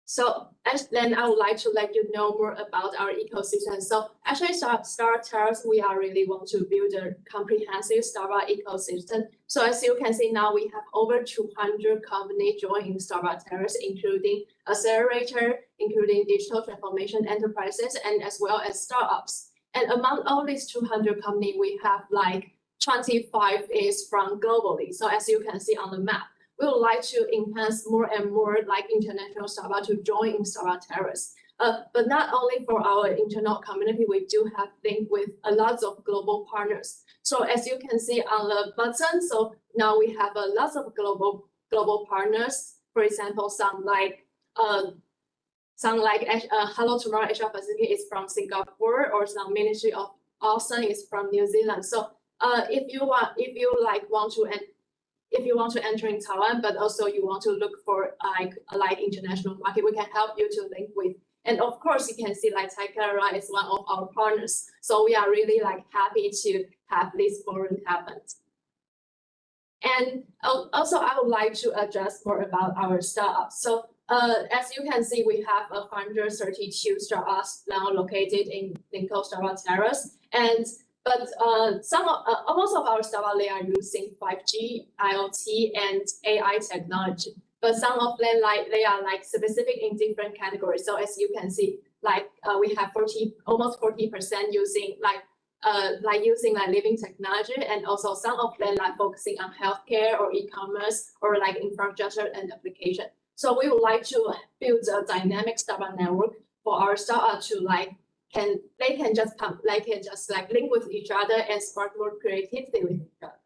So then I would like to let you know more about our ecosystem. So actually, Startup Terrace, we are really want to build a comprehensive startup ecosystem. So as you can see now, we have over 200 companies joining Startup Terrace, including accelerator, including digital transformation enterprises, and as well as startups. And among all these 200 companies, we have like 25 is from globally. So as you can see on the map, we would like to enhance more and more like international startups to join in Startup Terrace. But not only for our internal community, we do have linked with a lot of global partners. So as you can see on the button, so now we have a lot of global partners. For example, some like Hello Tomorrow HR Pacific is from Singapore, or some Ministry of Awesome is from New Zealand. So if you want to enter in Taiwan, but also you want to look for like international market, we can help you to link with. And of course, you can see like Kerala is one of our partners. So we are really like happy to have this forum happen. And also, I would like to address more about our startups. So as you can see, we have 132 startups now located in Startup Terrace. But most of our startups, they are using 5G, IoT, and AI technology. But some of them, they are specific in different categories. So as you can see, we have almost 40% using using living technology, and also some of them focusing on healthcare or e-commerce or infrastructure and application. So we would like to build a dynamic startup network for our startup to they can just link with each other and spark more creativity with each other.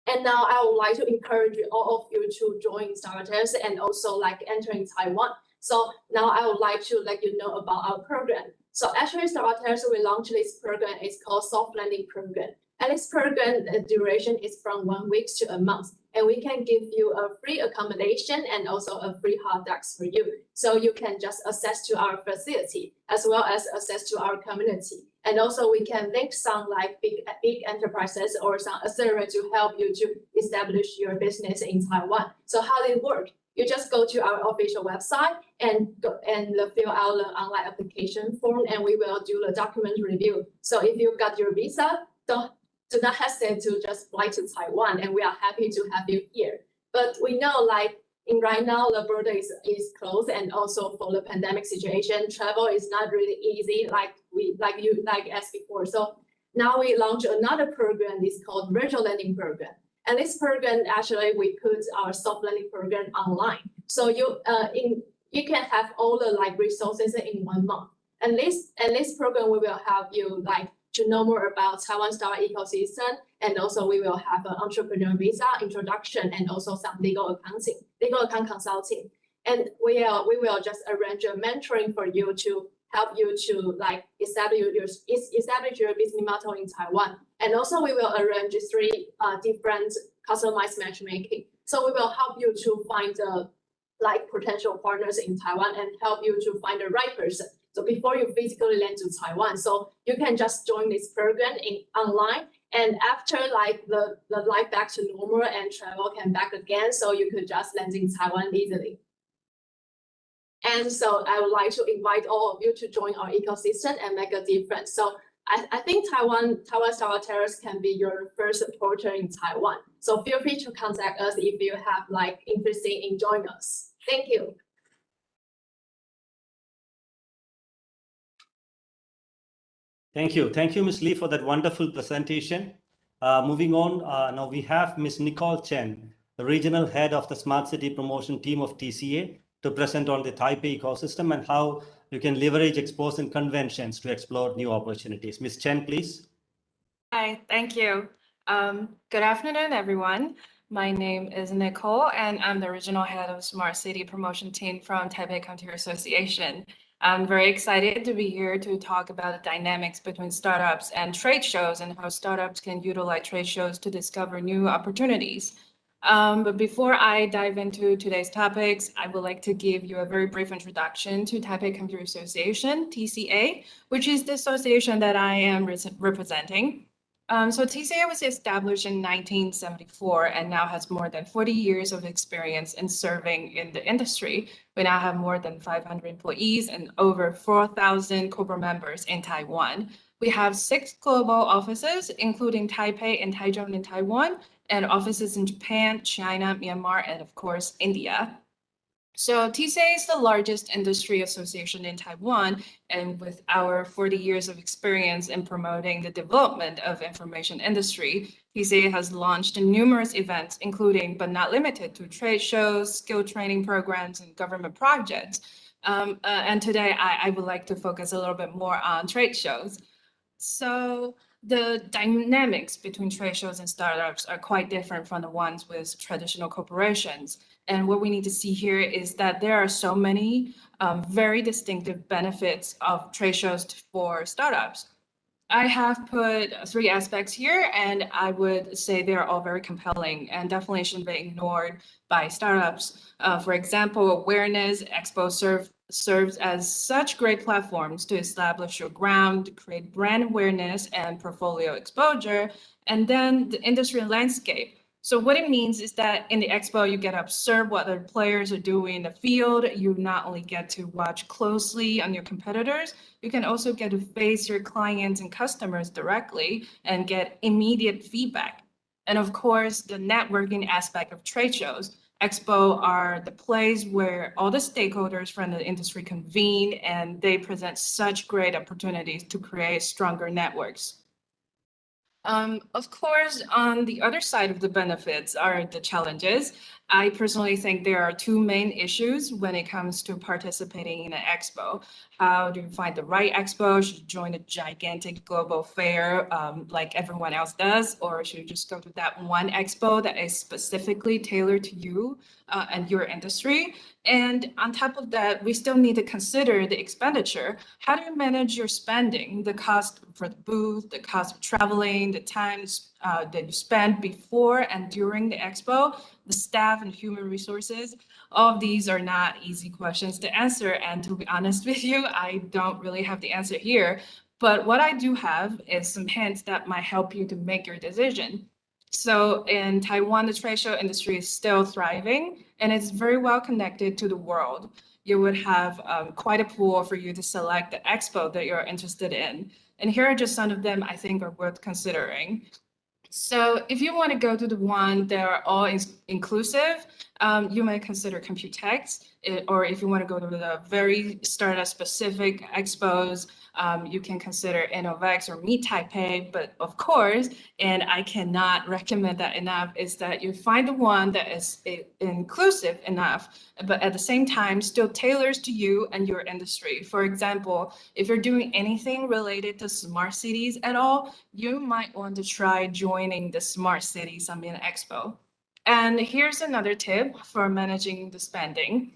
And now I would like to encourage all of you to join Startup Terrace and also entering Taiwan. So now I would like to let you know about our program. So actually, Startup Terrace, we launched this program. It's called Soft Landing Program. And this program, the duration is from 1 week to a month. And we can give you a free accommodation and also a free hot dogs for you. So you can just access to our facility as well as access to our community. And also we can link some big enterprises or some accelerator to help you to establish your business in Taiwan. So how does it work? You just go to our official website and fill out the online application form, and we will do the document review. So if you got your visa, do not hesitate to just fly to Taiwan, and we are happy to have you here. But we know in right now the border is closed, and also for the pandemic situation, travel is not really easy like as before. So now we launch another program. It's called virtual learning program. And this program, actually, we put our soft learning program online. So you can have all the resources in 1 month. And this program, we will help you to know more about Taiwan startup ecosystem. And also we will have an entrepreneur visa introduction, and also some legal account consulting. And we will just arrange a mentoring for you to help you to establish your business model in Taiwan. And also we will arrange 3 different customized matchmaking. So we will help you to find potential partners in Taiwan and help you to find the right person. So before you physically land to Taiwan, so you can just join this program online. And after the life back to normal and travel can back again, so you could just land in Taiwan easily. And so I would like to invite all of you to join our ecosystem and make a difference. So I think Taiwan Startup Terrace can be your first supporter in Taiwan. So feel free to contact us if you have interest in joining us. Thank you. Thank you, Ms. Lee, for that wonderful presentation. Moving on, now we have Ms. Nicole Chen, the Regional Head of the Smart City Promotion Team of TCA, to present on the Taipei ecosystem and how you can leverage expos and conventions to explore new opportunities. Ms. Chen, please. Hi, thank you. Good afternoon, everyone. My name is Nicole, and I'm the Regional Head of Smart City Promotion Team from Taipei County Association. I'm very excited to be here to talk about the dynamics between startups and trade shows and how startups can utilize trade shows to discover new opportunities. But before I dive into today's topics, I would like to give you a very brief introduction to Taipei Computer Association, TCA, which is the association that I am representing. So TCA was established in 1974 and now has more than 40 years of experience in serving in the industry. We now have more than 500 employees and over 4,000 corporate members in Taiwan. We have 6 global offices, including Taipei and Taichung in Taiwan, and offices in Japan, China, Myanmar, and of course, India. So TCA is the largest industry association in Taiwan, and with our 40 years of experience in promoting the development of information industry, TCA has launched numerous events, including but not limited to trade shows, skill training programs, and government projects. And today I would like to focus a little bit more on trade shows. So the dynamics between trade shows and startups are quite different from the ones with traditional corporations. And what we need to see here is that there are so many very distinctive benefits of trade shows for startups. I have put 3 aspects here, and I would say they're all very compelling and definitely shouldn't be ignored by startups. For example, awareness. Expo serves as such great platforms to establish your ground, create brand awareness and portfolio exposure, and then the industry landscape. So what it means is that in the expo, you get to observe what other players are doing in the field. You not only get to watch closely on your competitors, you can also get to face your clients and customers directly and get immediate feedback. And of course, the networking aspect of trade shows. Expo are the place where all the stakeholders from the industry convene, and they present such great opportunities to create stronger networks. Of course, on the other side of the benefits are the challenges. I personally think there are 2 main issues when it comes to participating in an expo. How do you find the right expo? Should you join a gigantic global fair like everyone else does? Or should you just go to that one expo that is specifically tailored to you and your industry? And on top of that, we still need to consider the expenditure. How do you manage your spending? The cost for the booth, the cost of traveling, the times that you spend before and during the expo, the staff and human resources. All of these are not easy questions to answer. And to be honest with you, I don't really have the answer here. But what I do have is some hints that might help you to make your decision. So in Taiwan, the trade show industry is still thriving, and it's very well connected to the world. You would have quite a pool for you to select the expo that you're interested in. And here are just some of them I think are worth considering. So if you want to go to the one that are all inclusive, you might consider Computex, or if you want to go to the very startup-specific expos, you can consider Innovex or Meet Taipei. But of course, and I cannot recommend that enough, is that you find the one that is inclusive enough, but at the same time still tailors to you and your industry. For example, if you're doing anything related to smart cities at all, you might want to try joining the Smart City Summit Expo. And here's another tip for managing the spending.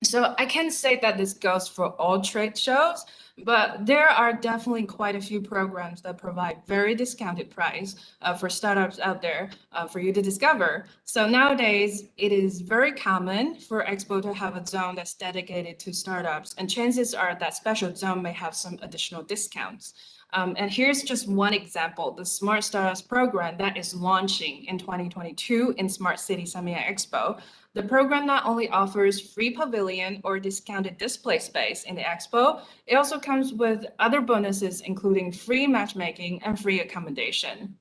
So I can say that this goes for all trade shows, but there are definitely quite a few programs that provide very discounted price for startups out there for you to discover. So nowadays, it is very common for Expo to have a zone that's dedicated to startups, and chances are that special zone may have some additional discounts. And here's just one example, the Smart Startups program that is launching in 2022 in Smart City Summit Expo. The program not only offers free pavilion or discounted display space in the expo, it also comes with other bonuses, including free matchmaking and free accommodation.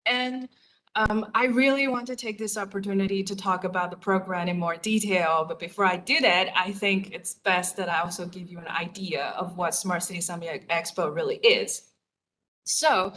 And I really want to take this opportunity to talk about the program in more detail. But before I do that, I think it's best that I also give you an idea of what Smart City Summit Expo really is. So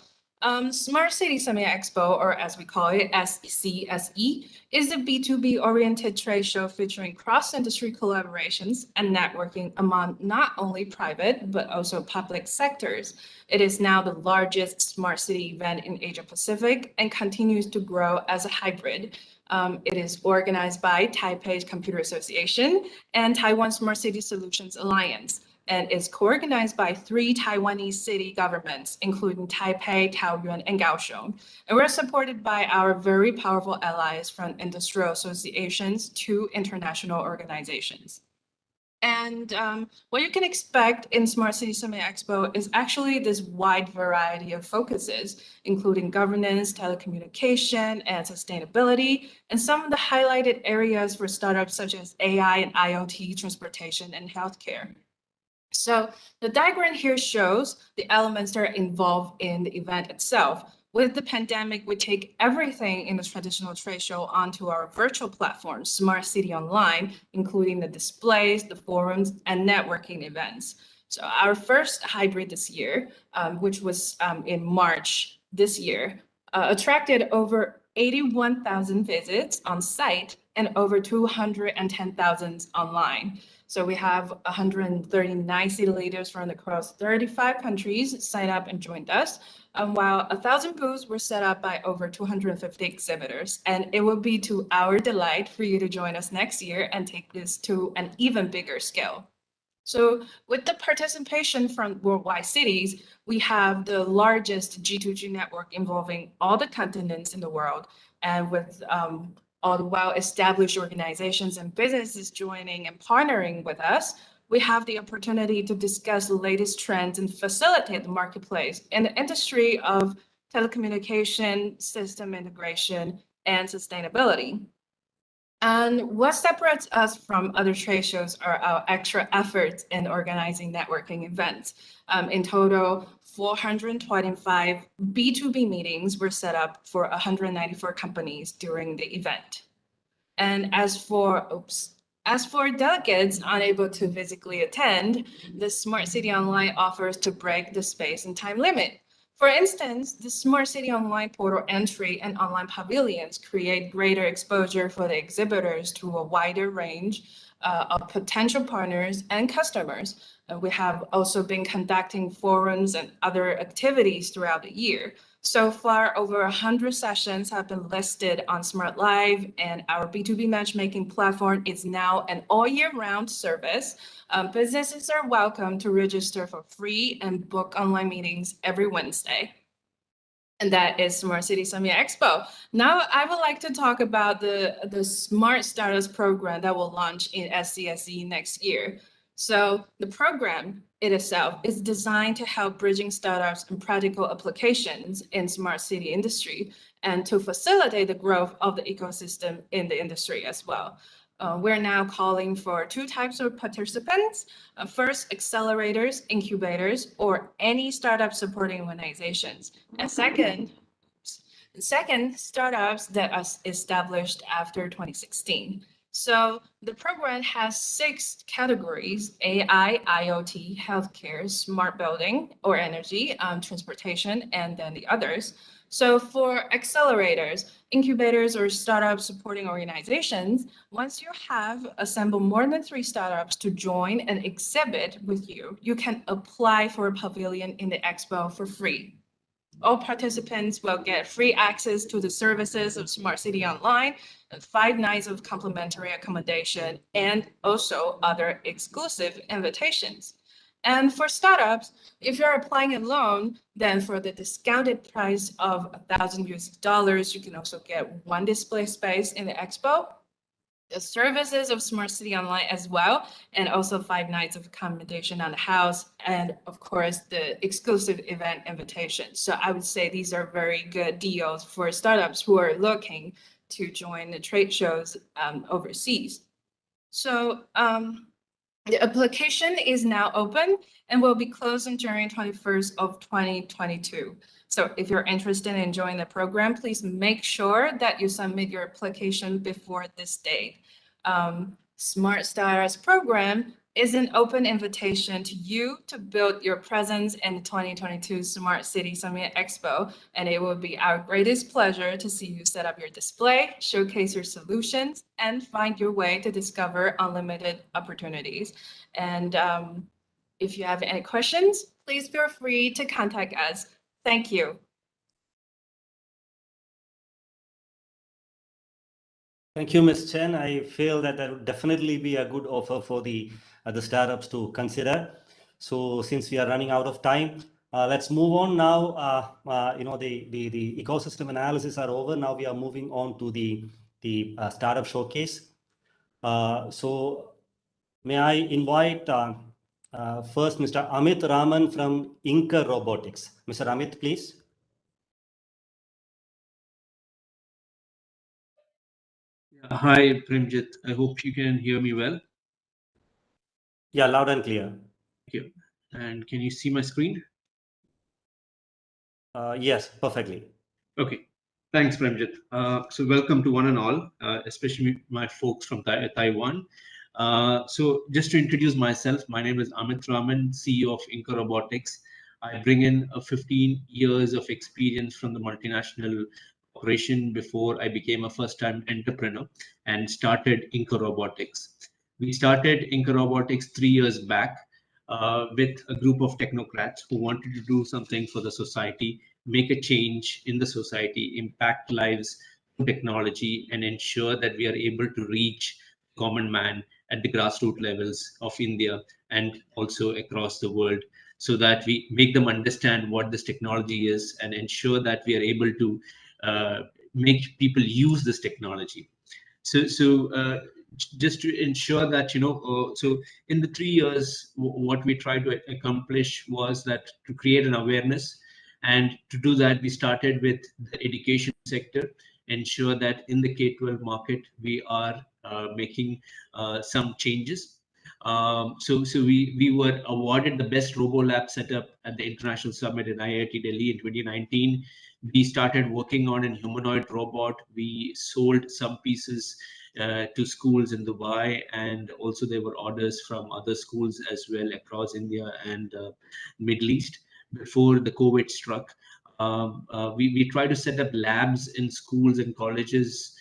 Smart City Summit Expo, or as we call it, SCSE, is a B2B-oriented trade show featuring cross-industry collaborations and networking among not only private, but also public sectors. It is now the largest smart city event in Asia-Pacific and continues to grow as a hybrid. It is organized by Taipei's Computer Association and Taiwan Smart City Solutions Alliance, and is co-organized by 3 Taiwanese city governments, including Taipei, Taoyuan, and Kaohsiung. And we're supported by our very powerful allies from industrial associations to international organizations. And what you can expect in Smart City Summit Expo is actually this wide variety of focuses, including governance, telecommunication, and sustainability, and some of the highlighted areas for startups such as AI and IoT, transportation, and healthcare. So the diagram here shows the elements that are involved in the event itself. With the pandemic, we take everything in the traditional trade show onto our virtual platform, Smart City Online, including the displays, the forums, and networking events. So our first hybrid this year, which was in March this year, attracted over 81,000 visits on site and over 210,000 online. So we have 139 city leaders from across 35 countries sign up and joined us, while 1,000 booths were set up by over 250 exhibitors. And it will be to our delight for you to join us next year and take this to an even bigger scale. So with the participation from worldwide cities, we have the largest G2G network involving all the continents in the world, and with all the well-established organizations and businesses joining and partnering with us, we have the opportunity to discuss the latest trends and facilitate the marketplace in the industry of telecommunication, system integration, and sustainability. And what separates us from other trade shows are our extra efforts in organizing networking events. In total, 425 B2B meetings were set up for 194 companies during the event. And as for delegates unable to physically attend, the Smart City Online offers to break the space and time limit. For instance, the Smart City Online portal entry and online pavilions create greater exposure for the exhibitors to a wider range of potential partners and customers. We have also been conducting forums and other activities throughout the year. So far, over 100 sessions have been listed on Smart Live, and our B2B matchmaking platform is now an all-year-round service. Businesses are welcome to register for free and book online meetings every Wednesday. And that is Smart City Summit Expo. Now, I would like to talk about the Smart Startups program that will launch in SCSE next year. So the program itself is designed to help bridging startups and practical applications in smart city industry and to facilitate the growth of the ecosystem in the industry as well. We're now calling for 2 types of participants. First, accelerators, incubators, or any startup supporting organizations. And second, Second, startups that are established after 2016. So the program has 6 categories: AI, IoT, healthcare, smart building or energy, transportation, and then the others. So for accelerators, incubators, or startup supporting organizations, once you have assembled more than 3 startups to join and exhibit with you, you can apply for a pavilion in the expo for free. All participants will get free access to the services of Smart City Online, and 5 nights of complimentary accommodation, and also other exclusive invitations. And for startups, if you're applying alone, then for the discounted price of $1,000 US, you can also get 1 display space in the expo, the services of Smart City Online as well, and also 5 nights of accommodation on the house, and of course the exclusive event invitation. So I would say these are very good deals for startups who are looking to join the trade shows overseas. So the application is now open and will be closing during 21st of 2022. So if you're interested in joining the program, please make sure that you submit your application before this date. Smart Stars program is an open invitation to you to build your presence in the 2022 Smart City Summit Expo, and it will be our greatest pleasure to see you set up your display, showcase your solutions, and find your way to discover unlimited opportunities. And if you have any questions, please feel free to contact us. Thank you. Thank you, Ms. Chen. I feel that would definitely be a good offer for the startups to consider. So since we are running out of time, let's move on now. The ecosystem analysis are over. Now we are moving on to the startup showcase. So may I invite first Mr. Amit Rahman from Inca Robotics. Mr. Amit, please. Hi, Premjit. I hope you can hear me well. Yeah, loud and clear. Thank you. And can you see my screen? Yes, perfectly. Okay. Thanks, Premjit. So welcome to one and all, especially my folks from Taiwan. So just to introduce myself, my name is Amit Rahman, CEO of Inca Robotics. I bring in 15 years of experience from the multinational operation before I became a first-time entrepreneur and started Inca Robotics. We started Inca Robotics 3 years back with a group of technocrats who wanted to do something for the society, make a change in the society, impact lives through technology, and ensure that we are able to reach common man at the grassroots levels of India and also across the world, so that we make them understand what this technology is and ensure that we are able to make people use this technology. So just to ensure that, so in the 3 years, what we tried to accomplish was that to create an awareness. And to do that, we started with the education sector, ensure that in the K-12 market, we are making some changes. So we were awarded the best RoboLab setup at the International Summit in IIT Delhi in 2019. We started working on a humanoid robot. We sold some pieces to schools in Dubai, and also there were orders from other schools as well across India and Middle East before the COVID struck. We tried to set up labs in schools and colleges.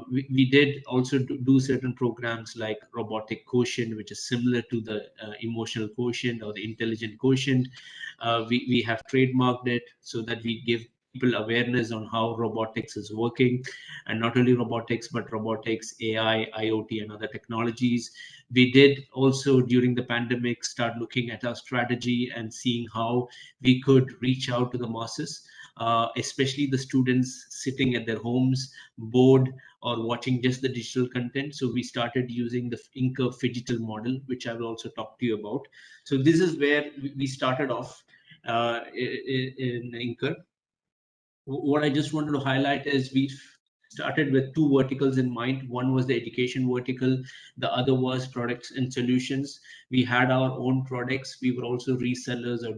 We did also do certain programs like robotic quotient, which is similar to the emotional quotient or the intelligent quotient. We have trademarked it so that we give people awareness on how robotics is working, and not only robotics, but robotics, AI, IoT, and other technologies. We did also during the pandemic start looking at our strategy and seeing how we could reach out to the masses, especially the students sitting at their homes, bored, or watching just the digital content. So we started using the Inca Phygital model, which I will also talk to you about. So this is where we started off in Inca. What I just wanted to highlight is we started with two verticals in mind. One was the education vertical, the other was products and solutions. We had our own products. We were also resellers or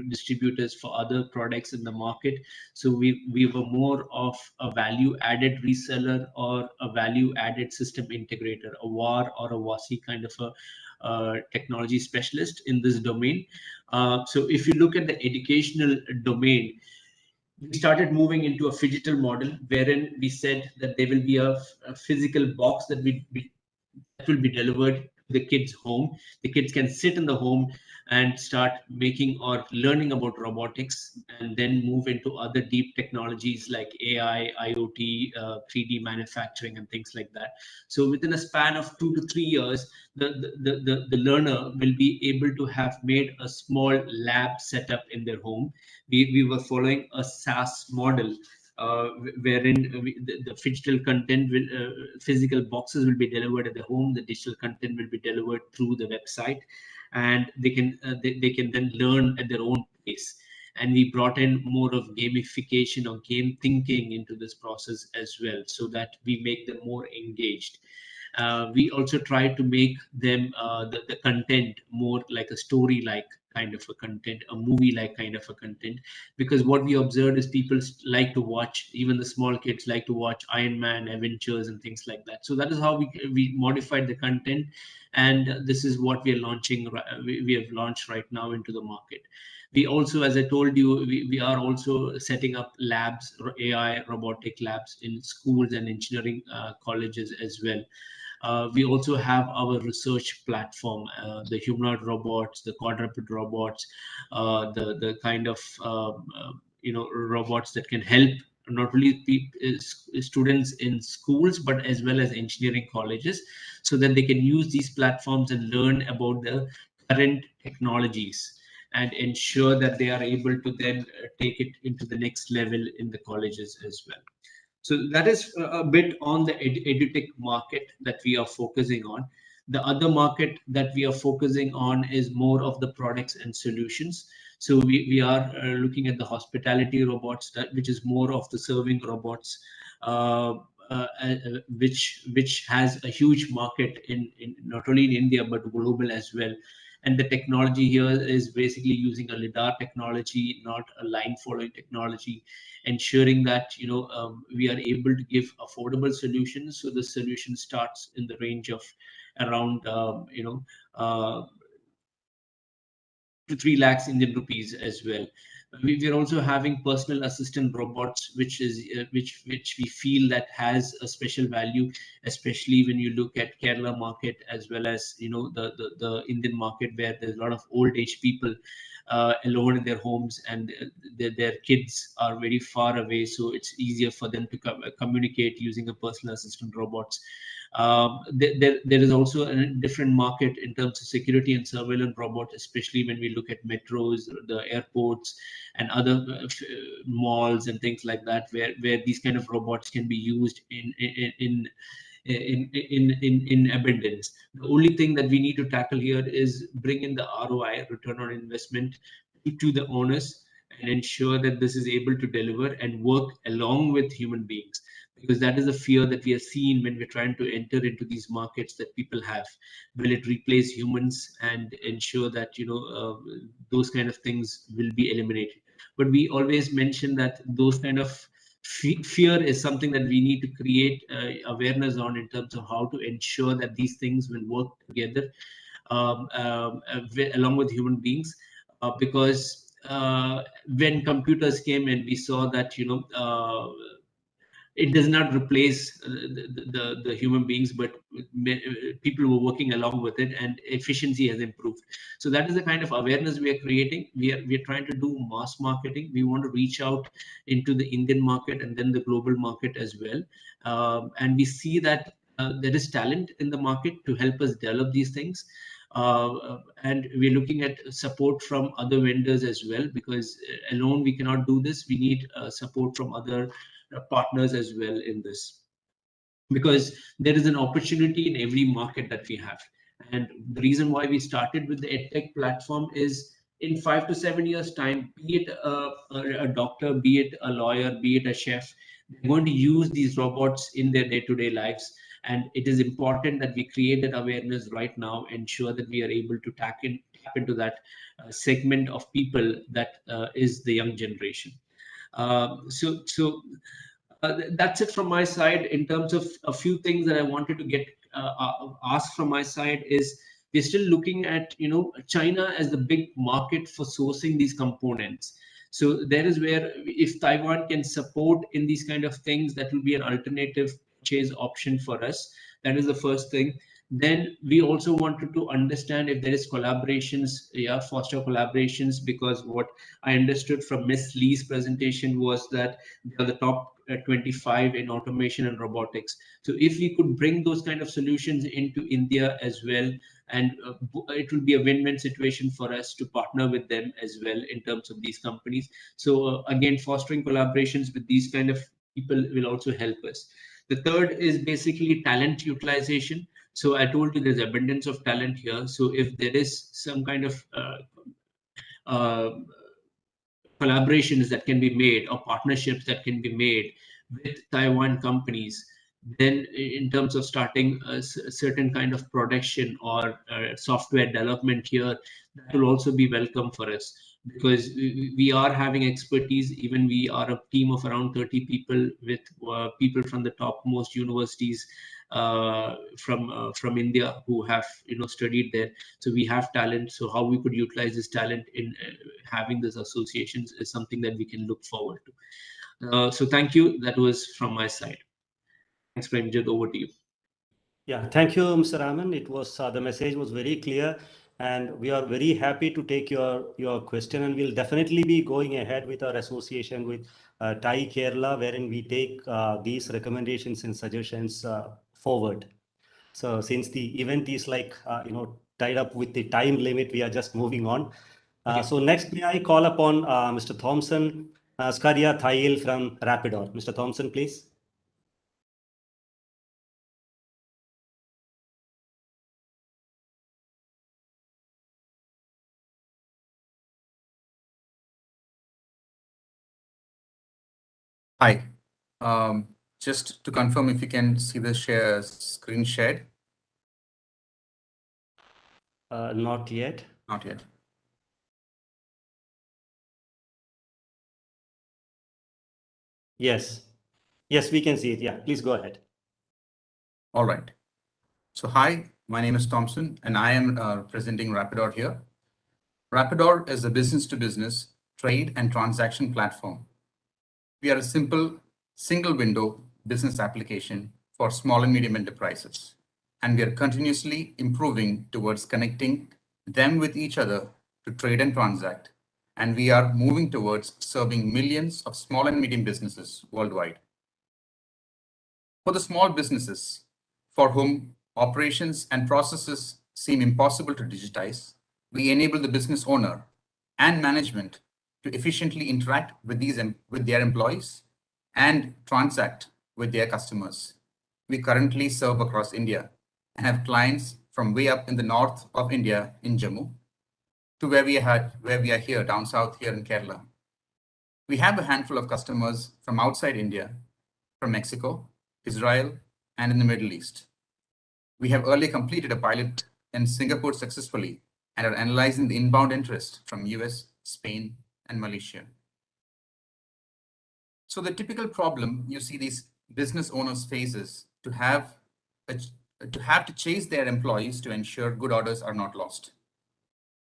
distributors for other products in the market. So we were more of a value-added reseller or a value-added system integrator, a VAR or a WASI kind of a technology specialist in this domain. So if you look at the educational domain, we started moving into a phygital model wherein we said that there will be a physical box that will be delivered to the kids' home. The kids can sit in the home and start making or learning about robotics, and then move into other deep technologies like AI, IoT, 3D manufacturing, and things like that. So within a span of 2 to 3 years, the learner will be able to have made a small lab setup in their home. We were following a SaaS model, wherein the phygital content will, physical boxes will be delivered at the home. The digital content will be delivered through the website, and they can then learn at their own pace. And we brought in more of gamification or game thinking into this process as well, so that we make them more engaged. We also try to make them the content more like a story-like kind of a content, a movie-like kind of a content, because what we observed is people like to watch, even the small kids like to watch Iron Man, Avengers, and things like that. So that is how we modified the content, and this is what we are launching. We have launched right now into the market. We also, as I told you, we are also setting up labs, AI robotic labs in schools and engineering colleges as well. We also have our research platform, the humanoid robots, the quadruped robots, the kind of robots that can help not only students in schools but as well as engineering colleges, so that they can use these platforms and learn about the current technologies and ensure that they are able to then take it into the next level in the colleges as well. So that is a bit on the edutech market that we are focusing on. The other market that we are focusing on is more of the products and solutions. So we are looking at the hospitality robots, which is more of the serving robots, which has a huge market in not only in India but global as well. And the technology here is basically using a lidar technology, not a line following technology, ensuring that we are able to give affordable solutions. So the solution starts in the range of around to 3 lakhs Indian rupees as well. We are also having personal assistant robots, which we feel that has a special value, especially when you look at Kerala market as well as the Indian market, where there's a lot of old age people alone in their homes, and their kids are very far away, so it's easier for them to communicate using a personal assistant robots. There is also a different market in terms of security and surveillance robots, especially when we look at metros, the airports, and other malls and things like that, where these kind of robots can be used in abundance. The only thing that we need to tackle here is bring in the ROI, return on investment, to the owners, and ensure that this is able to deliver and work along with human beings, because that is a fear that we are seeing when we're trying to enter into these markets that people have. Will it replace humans, and ensure that those kind of things will be eliminated? But we always mention that those kind of fear is something that we need to create awareness on, in terms of how to ensure that these things will work together along with human beings, because when computers came in, we saw that it does not replace the human beings, but people were working along with it, and efficiency has improved. So that is the kind of awareness we are creating. We are trying to do mass marketing. We want to reach out into the Indian market and then the global market as well. And we see that there is talent in the market to help us develop these things. And we're looking at support from other vendors as well, because alone we cannot do this. We need support from other partners as well in this, because there is an opportunity in every market that we have. And the reason why we started with the EdTech platform is, in 5 to 7 years time, be it a doctor, be it a lawyer, be it a chef, they're going to use these robots in their day-to-day lives. And it is important that we create that awareness right now, ensure that we are able to tap into that segment of people that is the young generation. That's it from my side. In terms of a few things that I wanted to get asked from my side is, we're still looking at China as the big market for sourcing these components. So there is where, if Taiwan can support in these kind of things, that will be an alternative purchase option for us. That is the first thing. Then we also wanted to understand if there is collaborations, foster collaborations, because what I understood from Miss Lee's presentation was that they are the top 25 in automation and robotics. So if we could bring those kind of solutions into India as well, and it will be a win-win situation for us to partner with them as well in terms of these companies. So again, fostering collaborations with these kind of people will also help us. The third is basically talent utilization. So I told you there's abundance of talent here. So if there is some kind of collaborations that can be made, or partnerships that can be made with Taiwan companies, then in terms of starting a certain kind of production or software development here, that will also be welcome for us, because we are having expertise. Even we are a team of around 30 people, with people from the topmost universities from India who have studied there. So we have talent. So how we could utilize this talent in having these associations is something that we can look forward to. So thank you. That was from my side. Thanks, Premjit. Over to you. Yeah, thank you, Mr. Rahman. It was the message was very clear, and we are very happy to take your question, and we'll definitely be going ahead with our association with TAI Kerala, wherein we take these recommendations and suggestions forward. So since the event is tied up with the time limit, we are just moving on. So next, may I call upon Mr. Thompson Skaria Thail from Rapidor. Mr. Thompson, please. Hi. Just to confirm if you can see the screen shared. Not yet. Not yet. Yes. Yes, we can see it. Yeah, please go ahead. All right. So hi, my name is Thompson, and I am presenting Rapidor here. Rapidor is a business-to-business trade and transaction platform. We are a simple single-window business application for small and medium enterprises, and we are continuously improving towards connecting them with each other to trade and transact. And we are moving towards serving millions of small and medium businesses worldwide. For the small businesses for whom operations and processes seem impossible to digitize, we enable the business owner and management to efficiently interact with their employees and transact with their customers. We currently serve across India and have clients from way up in the north of India in Jammu to where we are here down south here in Kerala. We have a handful of customers from outside India, from Mexico, Israel, and in the Middle East. We have earlier completed a pilot in Singapore successfully and are analyzing the inbound interest from US, Spain, and Malaysia. So the typical problem you see these business owners face is to have to chase their employees to ensure good orders are not lost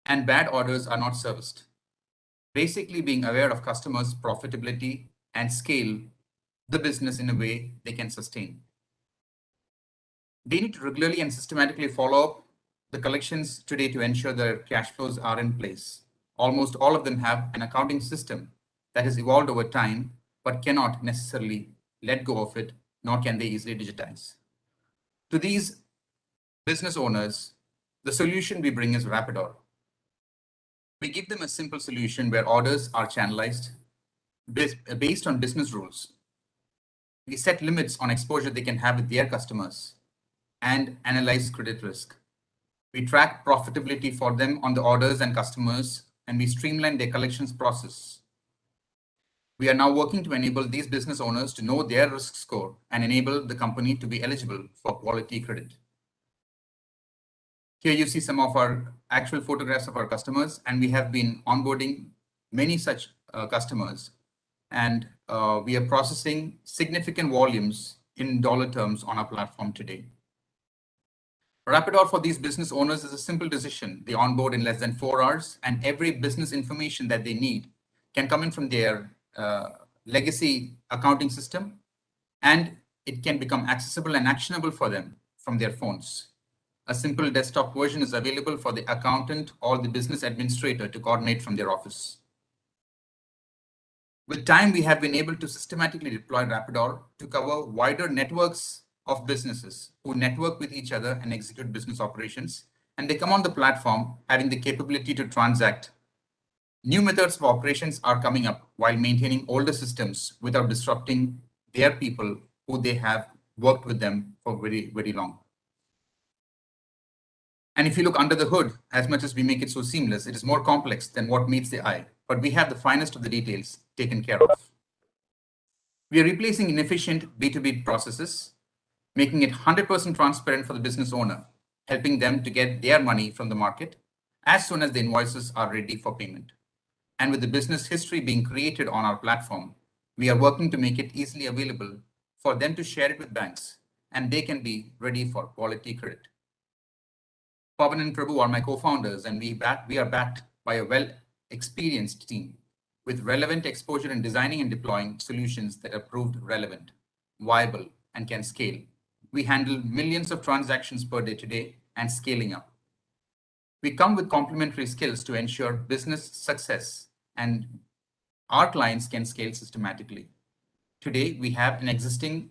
and bad orders are not serviced. Basically being aware of customers' profitability and scale the business in a way they can sustain. They need to regularly and systematically follow up the collections today to ensure their cash flows are in place. Almost all of them have an accounting system that has evolved over time, but cannot necessarily let go of it, nor can they easily digitize. To these business owners, the solution we bring is Rapidor. We give them a simple solution where orders are channelized based on business rules. We set limits on exposure they can have with their customers and analyze credit risk. We track profitability for them on the orders and customers, and we streamline their collections process. We are now working to enable these business owners to know their risk score and enable the company to be eligible for quality credit. Here you see some of our actual photographs of our customers, and we have been onboarding many such customers. And we are processing significant volumes in dollar terms on our platform today. Rapidor for these business owners is a simple decision. They onboard in less than 4 hours, and every business information that they need can come in from their legacy accounting system, and it can become accessible and actionable for them from their phones. A simple desktop version is available for the accountant or the business administrator to coordinate from their office. With time, we have been able to systematically deploy Rapidor to cover wider networks of businesses who network with each other and execute business operations, and they come on the platform having the capability to transact. New methods of operations are coming up while maintaining older systems without disrupting their people who they have worked with them for very, very long. And if you look under the hood, as much as we make it so seamless, it is more complex than what meets the eye, but we have the finest of the details taken care of. We are replacing inefficient B2B processes, making it 100% transparent for the business owner, helping them to get their money from the market as soon as the invoices are ready for payment. And with the business history being created on our platform, we are working to make it easily available for them to share it with banks, and they can be ready for quality credit. Pavan and Prabhu are my co-founders, and we are backed by a well-experienced team with relevant exposure in designing and deploying solutions that are proved relevant, viable, and can scale. We handle millions of transactions per day today and scaling up. We come with complementary skills to ensure business success, and our clients can scale systematically. Today, we have an existing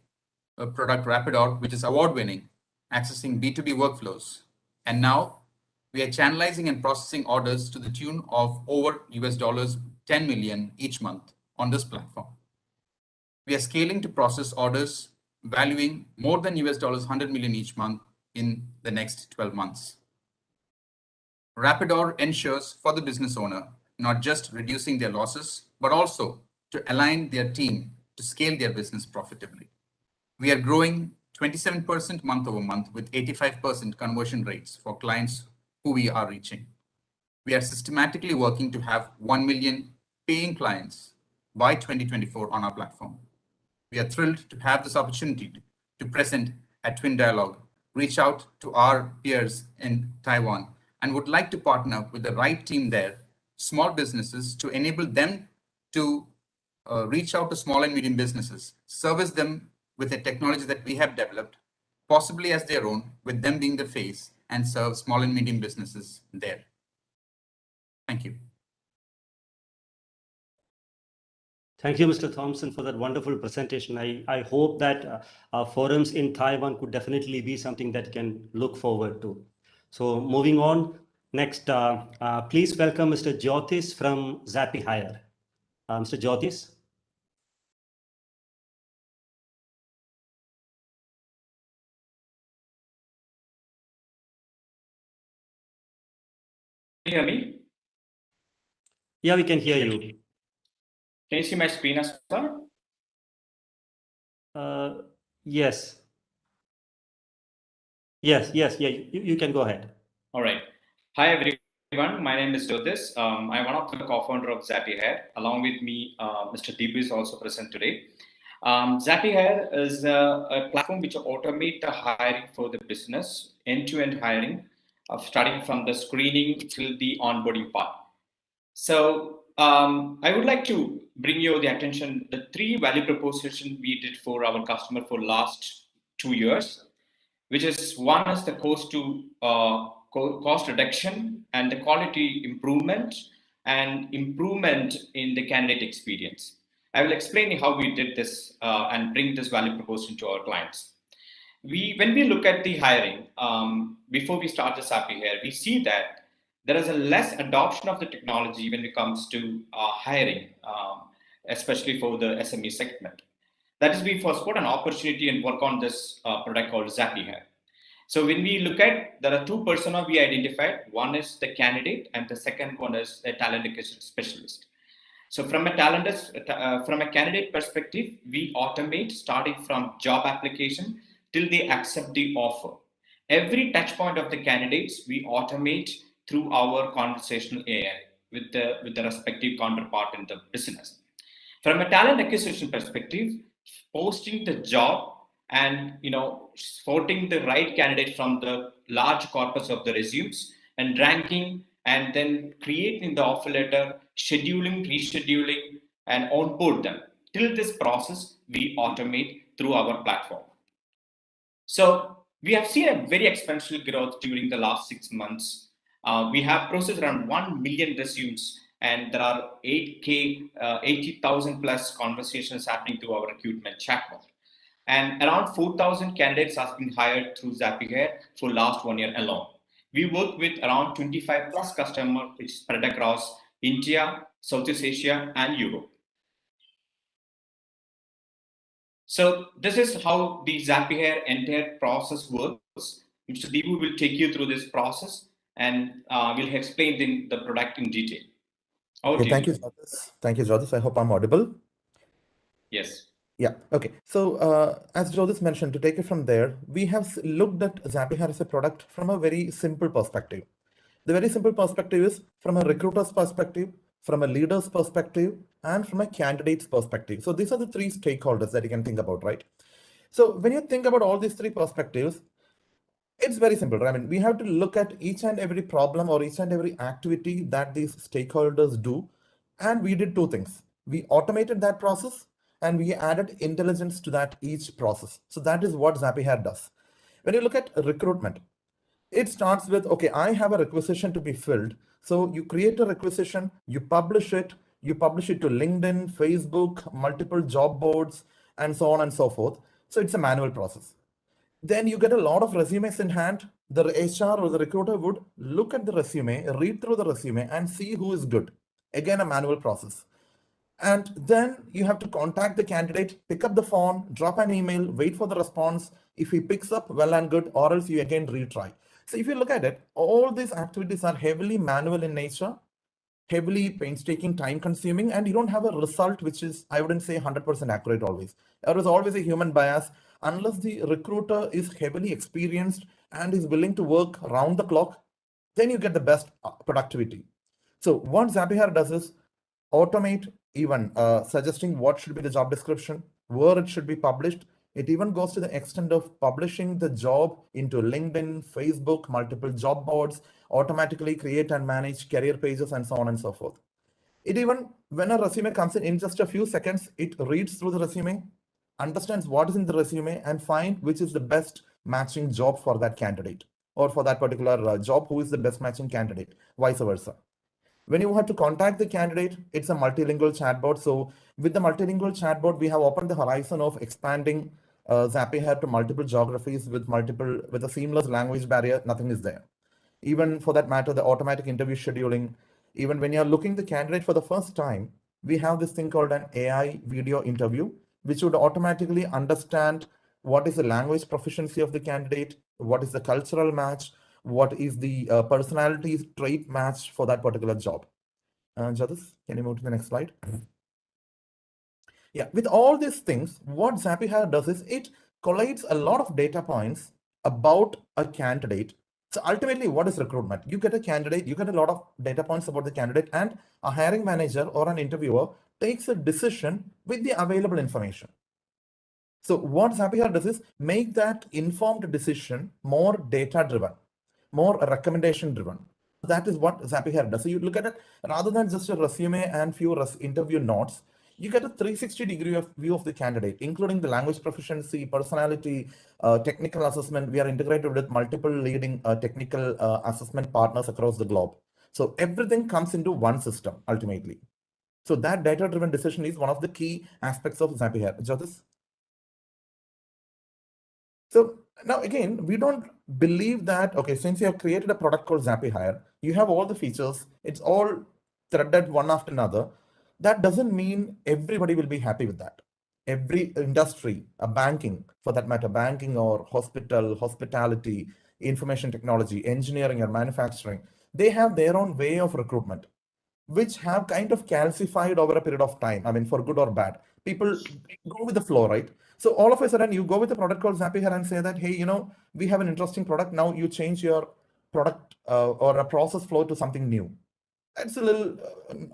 product, Rapidor, which is award-winning, accessing B2B workflows. And now we are channelizing and processing orders to the tune of over $10 million each month on this platform. We are scaling to process orders valuing more than $100 million each month in the next 12 months. Rapidor ensures for the business owner, not just reducing their losses, but also to align their team to scale their business profitably. We are growing 27% month over month with 85% conversion rates for clients who we are reaching. We are systematically working to have 1 million paying clients by 2024 on our platform. We are thrilled to have this opportunity to present at Twin Dialogue, reach out to our peers in Taiwan, and would like to partner with the right team there, small businesses, to enable them to reach out to small and medium businesses, service them with the technology that we have developed, possibly as their own, with them being the face, and serve small and medium businesses there. Thank you. Thank you, Mr. Thompson, for that wonderful presentation. I hope that forums in Taiwan could definitely be something that you can look forward to. So moving on, next, please welcome Mr. Jyotis from Zappyhire. Mr. Jyotis. Can you hear me? Yeah, we can hear you. Can you see my screen as well? Yes. Yes, yeah, you can go ahead. All right. Hi, everyone. My name is Jyotis. I'm one of the co-founder of Zappyhire. Along with me, Mr. Deepu is also present today. Zappyhire is a platform which automates the hiring for the business, end-to-end hiring, starting from the screening till the onboarding part. So I would like to bring you the attention, the 3 value propositions we did for our customer for last 2 years, which is one is the cost reduction and the quality improvement and improvement in the candidate experience. I will explain how we did this and bring this value proposition to our clients. When we look at the hiring, before we start the Zappyhire, we see that there is a less adoption of the technology when it comes to hiring, especially for the SME segment. That is, we first put an opportunity and work on this product called Zappyhire. So when we look at, there are 2 personas we identified. One is the candidate and the second one is the talent acquisition specialist. So from a candidate perspective, we automate starting from job application till they accept the offer. Every touch point of the candidates we automate through our conversational AI with the respective counterpart in the business. From a talent acquisition perspective, posting the job and sorting the right candidate from the large corpus of the resumes and ranking and then creating the offer letter, scheduling, rescheduling, and onboard them. Till this process, we automate through our platform. So we have seen a very exponential growth during the last 6 months. We have processed around 1 million resumes, and there are 80,000 plus conversations happening through our recruitment chatbot. And around 4,000 candidates have been hired through Zappyhire for last 1 year alone. We work with around 25 plus customers, which spread across India, Southeast Asia, and Europe. So this is how the Zappyhire entire process works. Mr. Deepu will take you through this process and will explain the product in detail. Okay, thank you, Jyotis. Thank you, Jyotis. I hope I'm audible. Yes. Yeah, okay. So as Jyotis mentioned, to take it from there, we have looked at Zappyhire as a product from a very simple perspective. The very simple perspective is from a recruiter's perspective, from a leader's perspective, and from a candidate's perspective. So these are the three stakeholders that you can think about, right? So when you think about all these three perspectives, it's very simple. I mean, we have to look at each and every problem or each and every activity that these stakeholders do. And we did two things. We automated that process and we added intelligence to that each process. So that is what Zappyhire does. When you look at recruitment, it starts with, okay, I have a requisition to be filled. So you create a requisition, you publish it to LinkedIn, Facebook, multiple job boards, and so on and so forth. So it's a manual process. Then you get a lot of resumes in hand. The HR or the recruiter would look at the resume, read through the resume, and see who is good. Again, a manual process. And then you have to contact the candidate, pick up the phone, drop an email, wait for the response. If he picks up, well and good, or else you again retry. So if you look at it, all these activities are heavily manual in nature, heavily painstaking, time consuming, and you don't have a result which is, I wouldn't say 100% accurate always. There is always a human bias. Unless the recruiter is heavily experienced and is willing to work round the clock, then you get the best productivity. So what Zappyhire does is automate even suggesting what should be the job description, where it should be published. It even goes to the extent of publishing the job into LinkedIn, Facebook, multiple job boards, automatically create and manage career pages, and so on and so forth. It even, when a resume comes in just a few seconds, it reads through the resume, understands what is in the resume, and find which is the best matching job for that candidate, or for that particular job, who is the best matching candidate, vice versa. When you have to contact the candidate, it's a multilingual chatbot. So with the multilingual chatbot, we have opened the horizon of expanding Zappyhire to multiple geographies with a seamless language barrier. Nothing is there. Even for that matter, the automatic interview scheduling. Even when you're looking the candidate for the first time, we have this thing called an AI video interview, which would automatically understand what is the language proficiency of the candidate, what is the cultural match, what is the personality trait match for that particular job. Jyotis, can you move to the next slide? Yeah, with all these things, what Zappyhire does is it collates a lot of data points about a candidate. So ultimately, what is recruitment? You get a candidate, you get a lot of data points about the candidate, and a hiring manager or an interviewer takes a decision with the available information. So what Zappyhire does is make that informed decision more data-driven, more recommendation-driven. That is what Zappyhire does. So you look at it, rather than just a resume and few interview notes, you get a 360-degree view of the candidate, including the language proficiency, personality, technical assessment. We are integrated with multiple leading technical assessment partners across the globe. So everything comes into one system, ultimately. So that data-driven decision is one of the key aspects of Zappyhire. Jyotis? So now again, we don't believe that, okay, since you have created a product called Zappyhire, you have all the features, it's all threaded one after another. That doesn't mean everybody will be happy with that. Every industry, banking, for that matter, banking or hospital, hospitality, information technology, engineering or manufacturing, they have their own way of recruitment. which have kind of calcified over a period of time. I mean, for good or bad, people go with the flow, right? So all of a sudden you go with a product called Zappyhire and say that, hey, you know, we have an interesting product. Now you change your product or a process flow to something new. It's a little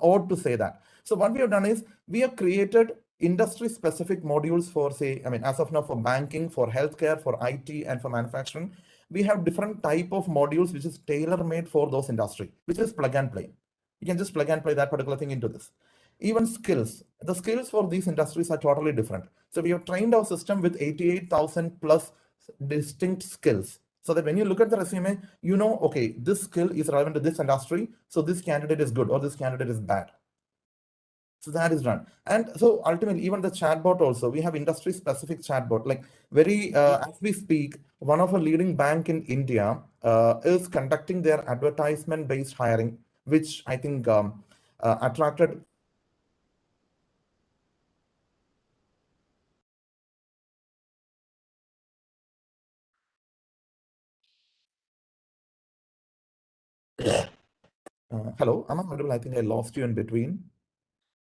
odd to say that. So what we have done is we have created industry specific modules for, say, I mean, as of now, for banking, for healthcare, for IT, and for manufacturing. We have different type of modules which is tailor made for those industry, which is plug and play. You can just plug and play that particular thing into this. Even skills, the skills for these industries are totally different. So we have trained our system with 88,000 plus distinct skills, so that when you look at the resume, you know, okay, this skill is relevant to this industry, so this candidate is good or this candidate is bad. So that is done. And so ultimately, even the chatbot also, we have industry specific chatbot, like as we speak, one of a leading bank in India is conducting their advertisement based hiring, which I think attracted. Hello, am I audible? I think I lost you in between.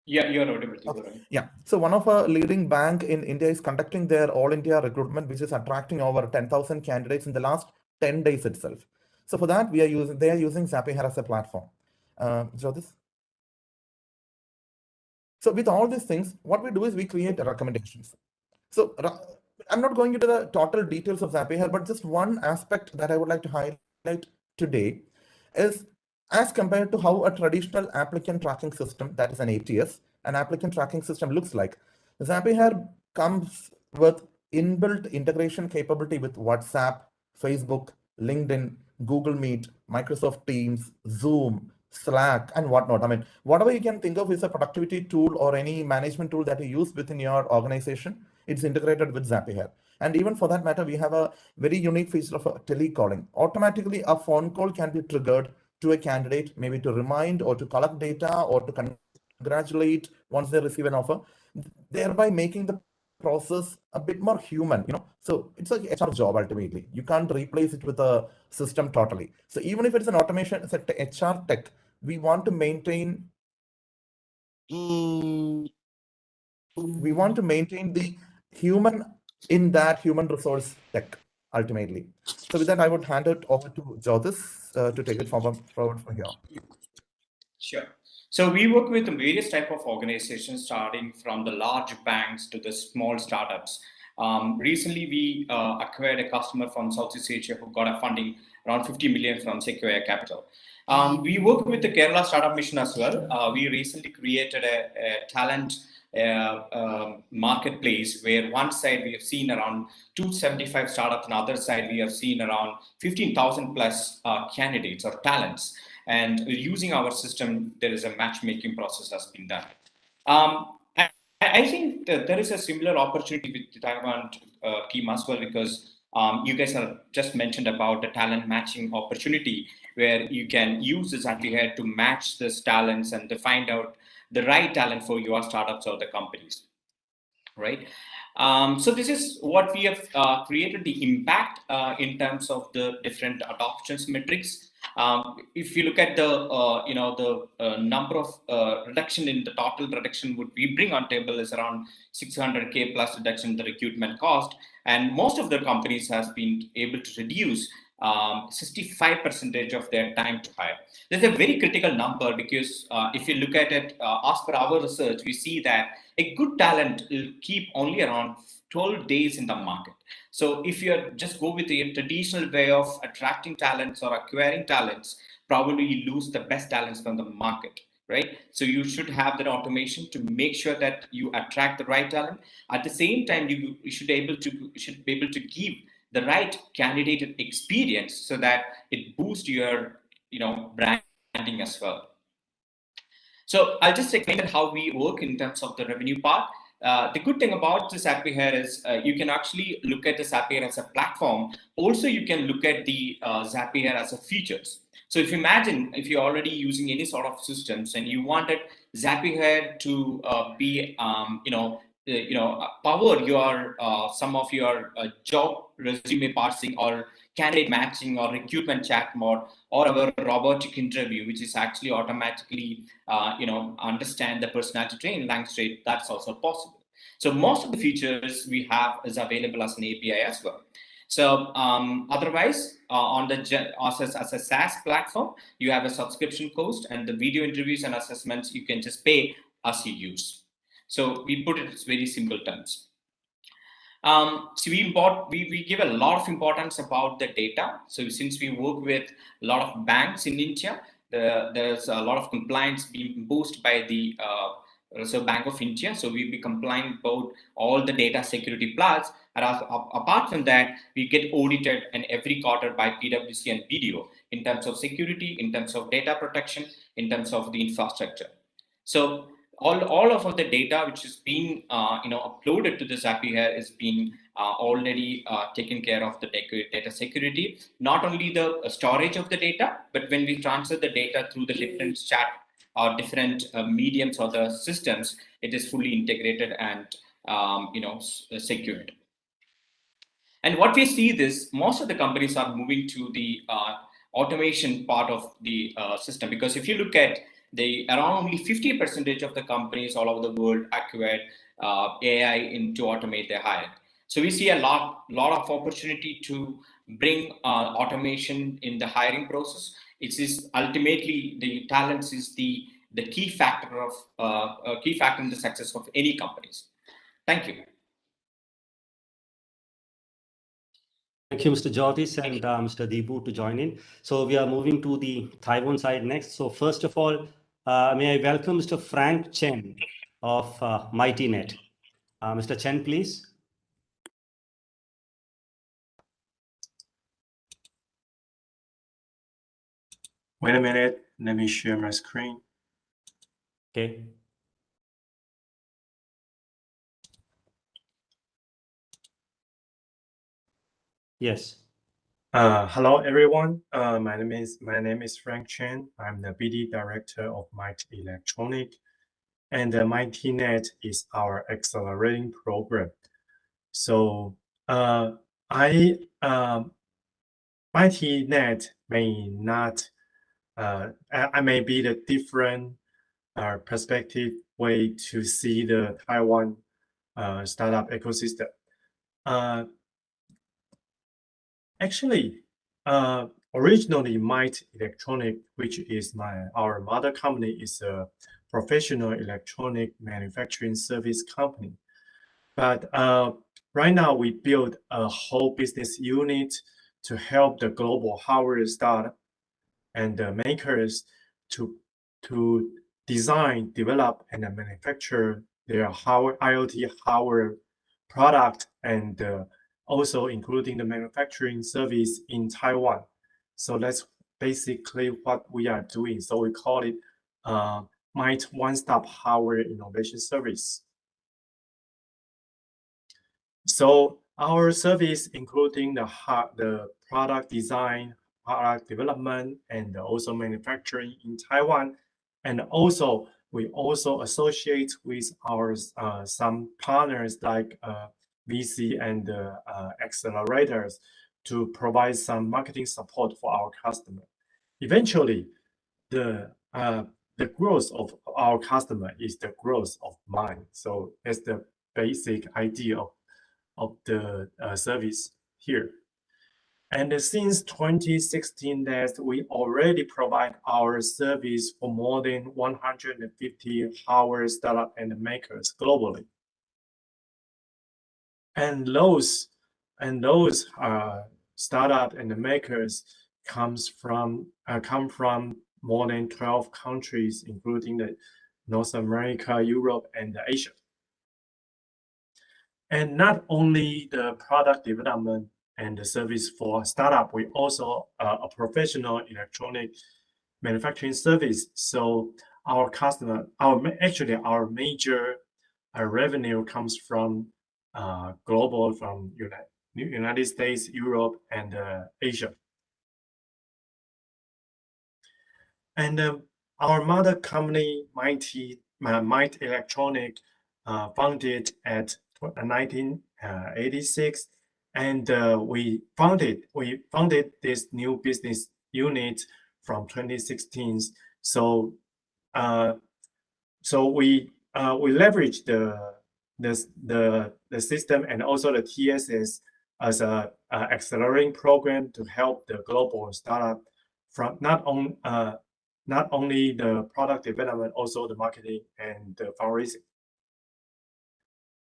Yeah, you're audible. Okay. Yeah. So one of a leading bank in India is conducting their all India recruitment, which is attracting over 10,000 candidates in the last 10 days itself. So for that, they are using Zappyhire as a platform. Jyotis? So with all these things, what we do is we create recommendations. So I'm not going into the total details of Zappyhire, but just one aspect that I would like to highlight today is, as compared to how a traditional applicant tracking system, that is an ATS, an applicant tracking system looks like, Zappyhire comes with inbuilt integration capability with WhatsApp, Facebook, LinkedIn, Google Meet, Microsoft Teams, Zoom, Slack, and whatnot. I mean, whatever you can think of is a productivity tool or any management tool that you use within your organization, it's integrated with Zappyhire. And even for that matter, we have a very unique feature of telecalling. Automatically, a phone call can be triggered to a candidate, maybe to remind or to collect data or to congratulate once they receive an offer, thereby making the process a bit more human, you know. So it's a HR job ultimately. You can't replace it with a system totally. So even if it's an automation, it's a HR tech, we want to maintain the human in that human resource tech ultimately. So with that, I would hand it over to Jyotis to take it forward from here. Sure. So we work with various type of organizations, starting from the large banks to the small startups. Recently, we acquired a customer from Southeast Asia who got a funding around 50 million from Sequoia Capital. We work with the Kerala Startup Mission as well. We recently created a talent marketplace where one side we have seen around 275 startups, and other side we have seen around 15,000 plus candidates or talents. And using our system, there is a matchmaking process that's been done. I think that there is a similar opportunity with the Taiwan team as well, because you guys have just mentioned about the talent matching opportunity, where you can use this Zappyhire to match these talents and to find out the right talent for your startups or the companies, right? So this is what we have created the impact in terms of the different adoptions metrics. If you look at the number of reduction in the total reduction would we bring on table is around 600K plus reduction in the recruitment cost, and most of the companies has been able to reduce 65% of their time to hire. That's a very critical number, because if you look at it, as per our research, we see that a good talent will keep only around 12 days in the market. So if you just go with the traditional way of attracting talents or acquiring talents, probably you lose the best talents from the market, right? So you should have that automation to make sure that you attract the right talent. At the same time, you should be able to give the right candidate experience so that it boosts your branding as well. So I'll just explain how we work in terms of the revenue part. The good thing about the Zappyhire is you can actually look at the Zappyhire as a platform. Also, you can look at the Zappyhire as a features. So if you imagine, if you're already using any sort of systems and you wanted Zappyhire to power your some of your job resume parsing or candidate matching or recruitment chat mode, or our robotic interview, which is actually automatically, understand the personality trait and language trait. That's also possible. So most of the features we have is available as an API as well. So otherwise, on the as a SaaS platform, you have a subscription cost, and the video interviews and assessments you can just pay as you use. So we put it in very simple terms. So we give a lot of importance about the data. So since we work with a lot of banks in India, there's a lot of compliance being imposed by the Reserve Bank of India. So we be compliant about all the data security plans. And apart from that, we get audited in every quarter by PwC and BDO in terms of security, in terms of data protection, in terms of the infrastructure. So all of the data which is being uploaded to the Zappyhire is being already taken care of the data security. Not only the storage of the data, but when we transfer the data through the different chat or different mediums or the systems, it is fully integrated and secured. And what we see is most of the companies are moving to the automation part of the system, because if you look at around only 50% of the companies all over the world acquired AI to automate their hiring. So we see a lot of opportunity to bring automation in the hiring process. It is ultimately the talents is the key factor in the success of any companies. Thank you. Thank you, Mr. Jyotis and Mr. Deepu to join in. So we are moving to the Taiwan side next. So first of all, may I welcome Mr. Frank Chen of MightyNet. Mr. Chen, please. Wait a minute, let me share my screen. Okay. Yes. Hello, everyone. My name is Frank Chen. I'm the BD director of BxP Electronics, and MightyNet is our accelerating program. So, MightyNet may not. I may be the different perspective way to see the Taiwan startup ecosystem. Actually, originally, BxP Electronics, which is our mother company, is a professional electronic manufacturing service company. But right now, we build a whole business unit to help the global hardware startup and the makers to design, develop, and manufacture their IoT hardware product, and also including the manufacturing service in Taiwan. So that's basically what we are doing. So we call it Might One-Stop Hardware Innovation Service. So our service, including the product design, product development, and also manufacturing in Taiwan, and also we also associate with our some partners like VC and accelerators to provide some marketing support for our customer. Eventually, the growth of our customer is the growth of mine. So that's the basic idea of the service here. And since 2016, that we already provide our service for more than 150 hardware startup and makers globally. And those startup and makers come from more than 12 countries, including the North America, Europe, and Asia. And not only the product development and the service for startup, we also a professional electronic manufacturing service. So our customer, our major revenue comes from global, from United States, Europe, and Asia. And our mother company, Might Electronics, founded at 1986, and we founded this new business unit from 2016. So we leverage the system and also the TSS as a accelerating program to help the global startup from not only the product development, also the marketing and the fundraising.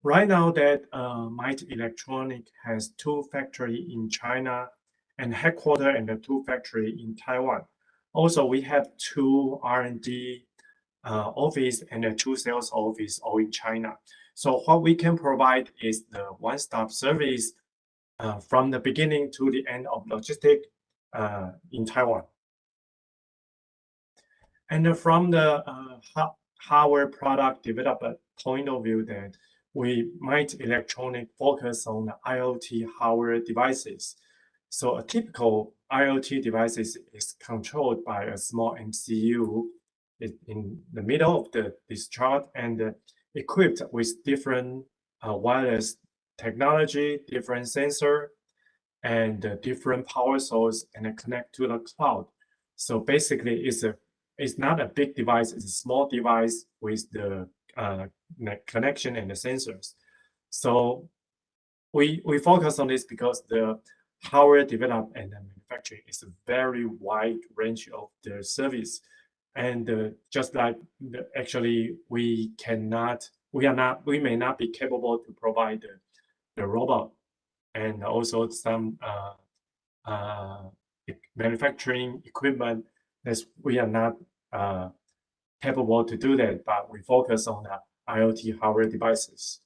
Right now that Might Electronics has 2 factories in China and headquarters and the 2 factories in Taiwan. Also, we have 2 R&D office and a 2 sales office all in China. So what we can provide is the one-stop service from the beginning to the end of logistics in Taiwan. And from the hardware product development point of view, that we Might Electronics focus on the IoT hardware devices. So a typical IoT device is controlled by a small MCU in the middle of this chart and equipped with different wireless technology, different sensor, and different power source, and connect to the cloud. So basically, it's not a big device; it's a small device with the connection and the sensors. So we focus on this because the hardware development and the manufacturing is a very wide range of the service. And just like actually we may not be capable to provide the robot and also some manufacturing equipment, that we are not capable to do that, but we focus on the IoT hardware devices.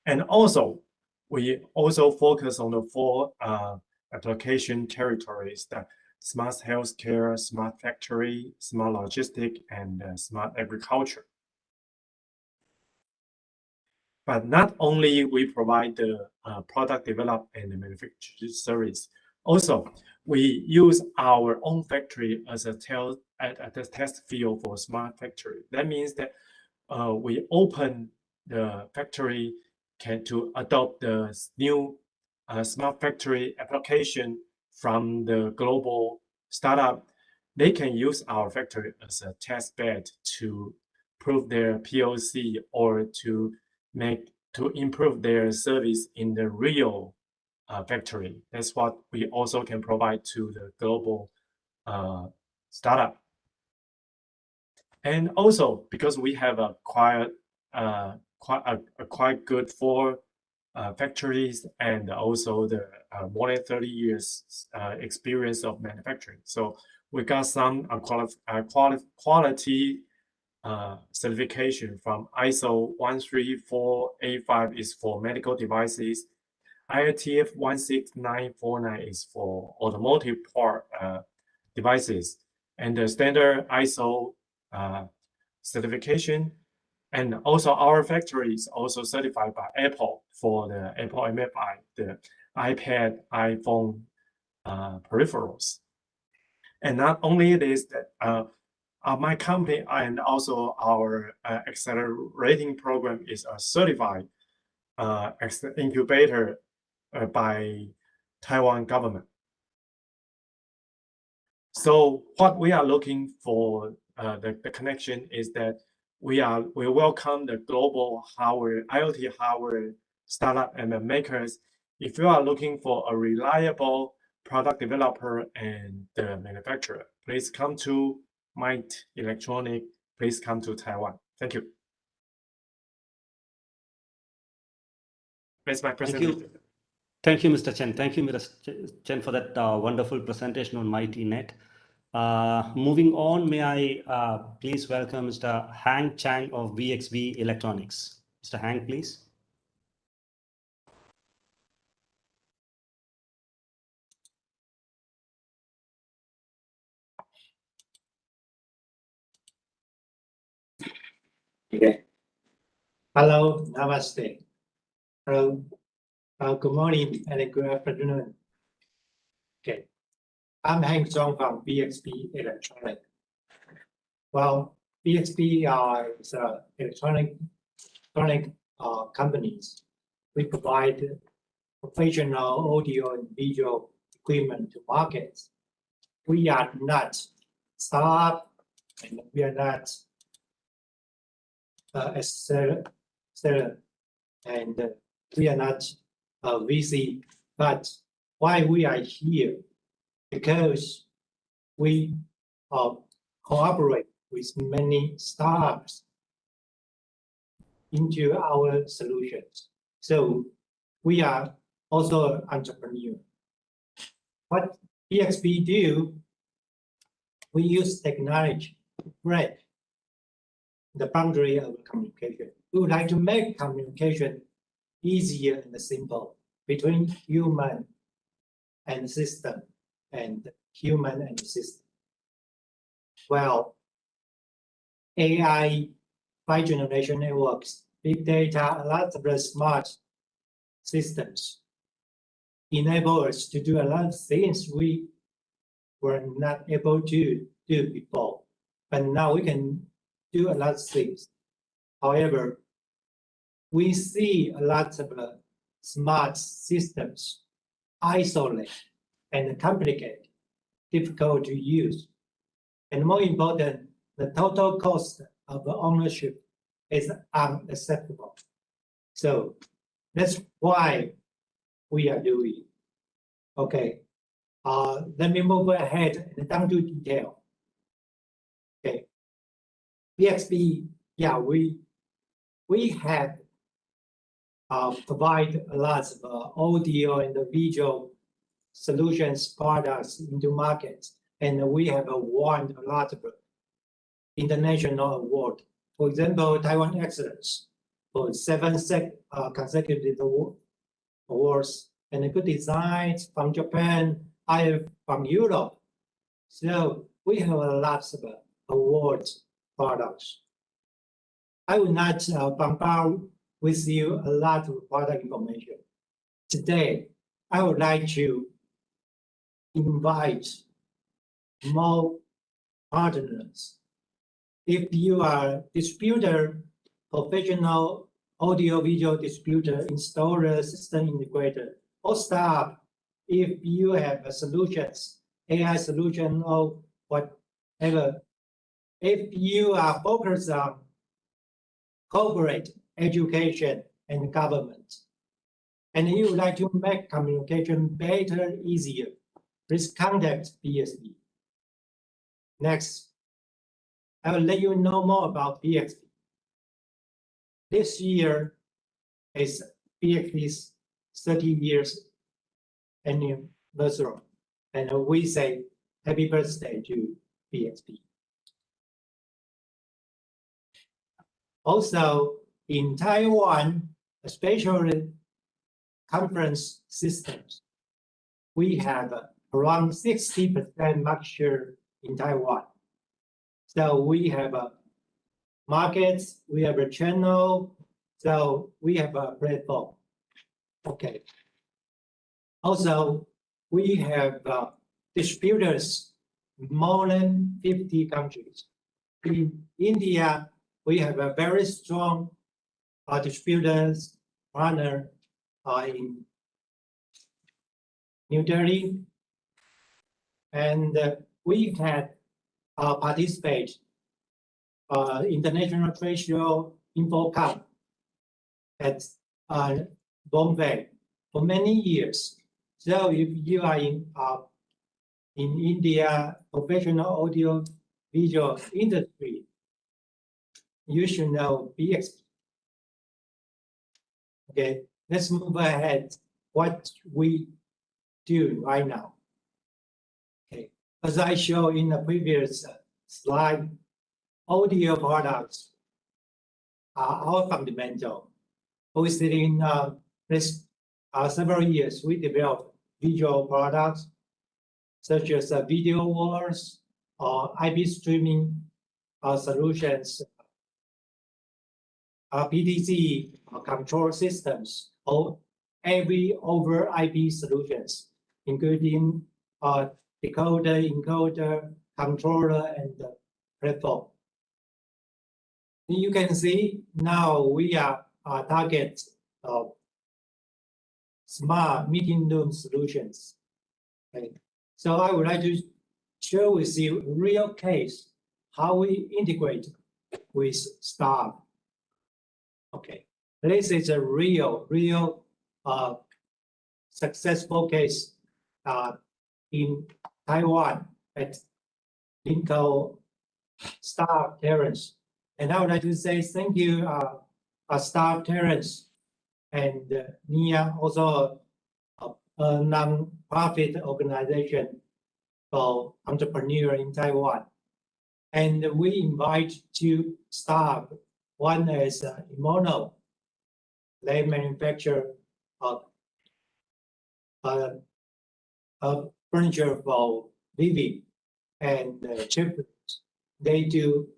And also, we also focus on the 4 application territories: that smart healthcare, smart factory, smart logistics, and smart agriculture. But not only we provide the product development and the manufacturing service, also we use our own factory as a test field for smart factory. That means that we open the factory to adopt the new smart factory application from the global startup. They can use our factory as a test bed to prove their POC or to improve their service in the real factory. That's what we also can provide to the global startup. And also, because we have a quite good 4 factories and also the more than 30 years experience of manufacturing. So we got some quality certification from ISO 13485 is for medical devices. IATF 16949 is for automotive part devices, and the standard ISO certification. And also our factory is also certified by Apple for the Apple MFI, the iPad, iPhone peripherals. And not only this, that my company and also our accelerating program is a certified incubator by Taiwan government. So what we are looking for, the connection is that we welcome the global hardware, IoT hardware startup and the makers. If you are looking for a reliable product developer and the manufacturer, please come to Might Electronics. Please come to Taiwan. Thank you. That's my presentation. Thank you, Mr. Chen. Thank you, Mr. Chen, for that wonderful presentation on MIT-NET. Moving on, may I please welcome Mr. Hang Chang of BXB Electronics. Mr. Hang, please. Okay. Hello, namaste. Hello, good morning and good afternoon. Okay, I'm Hang Zhong from BXB Electronics. Well, BXB is an electronic companies. We provide professional audio and visual equipment to markets. We are not startup, and we are not a seller, and we are not a VC. But why we are here? Because we cooperate with many startups into our solutions. So we are also an entrepreneur. What BXB do, we use technology to break the boundary of communication. We would like to make communication easier and simple between human and system and human and system. Well, AI, 5 generation networks, big data, a lot of the smart systems enable us to do a lot of things we were not able to do before. But now we can do a lot of things. However, we see a lot of smart systems isolate and complicated, difficult to use. And more important, the total cost of ownership is unacceptable. So that's why we are doing. Okay, let me move ahead and down to detail. Okay, BXB, yeah, we have provide a lot of audio and visual solutions products into markets, and we have won a lot of international award. For example, Taiwan Excellence for 7 consecutive awards, and good designs from Japan, from Europe. So we have a lot of awards products. I will not bombard with you a lot of product information. Today, I would like to invite more partners. If you are a distributor, professional audio-visual distributor, installer, system integrator, or startup, if you have a solutions, AI solution or whatever, if you are focused on corporate, education, and government, and you would like to make communication better, easier, please contact BXB. Next, I will let you know more about BXB. This year is BXB's 30 years anniversary, and we say happy birthday to BXB. Also, in Taiwan, especially conference systems, we have around 60% market share in Taiwan. So we have markets, we have a channel, so we have a platform. Okay. Also, we have distributors more than 50 countries. In India, we have a very strong distributors partner in New Delhi, and we had participate international trade show InfoCom at Bombay for many years. So if you are in India professional audio visual industry, you should know BXB. Okay, let's move ahead. What we do right now. Okay, as I showed in the previous slide, audio products are our fundamental. Within several years, we developed visual products such as video walls or IP streaming solutions, PTZ control systems, or every over IP solutions, including decoder, encoder, controller, and platform. You can see now we are target smart meeting room solutions. Okay. So I would like to share with you a real case how we integrate with staff. Okay, this is a real successful case in Taiwan at Inca staff Terrace. And I would like to say thank you, staff Terrace and NIA, also a non-profit organization for entrepreneurs in Taiwan. And we invite two staff. One is Imono. They manufacture furniture for living and children. They do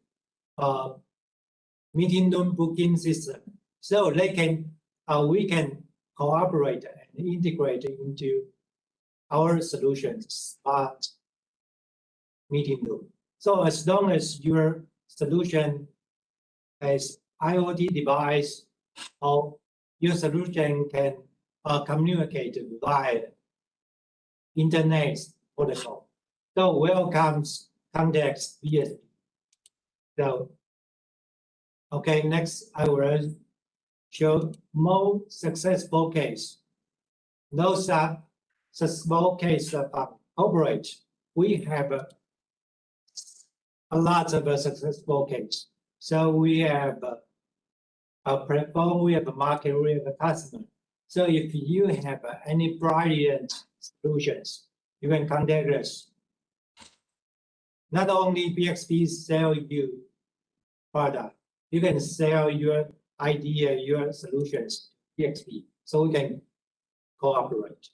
meeting room booking system, so they can we can cooperate and integrate into our solutions smart meeting room. So as long as your solution has IoT device or your solution can communicate via internet protocol. So welcomes context BSP. So okay, next I will show more successful case. Those are successful case of corporate. We have a lot of successful case. So we have a platform, we have a market, we have a customer. So if you have any brilliant solutions, you can contact us. Not only BXP sell you product, you can sell your idea, your solutions, BXP, so we can cooperate.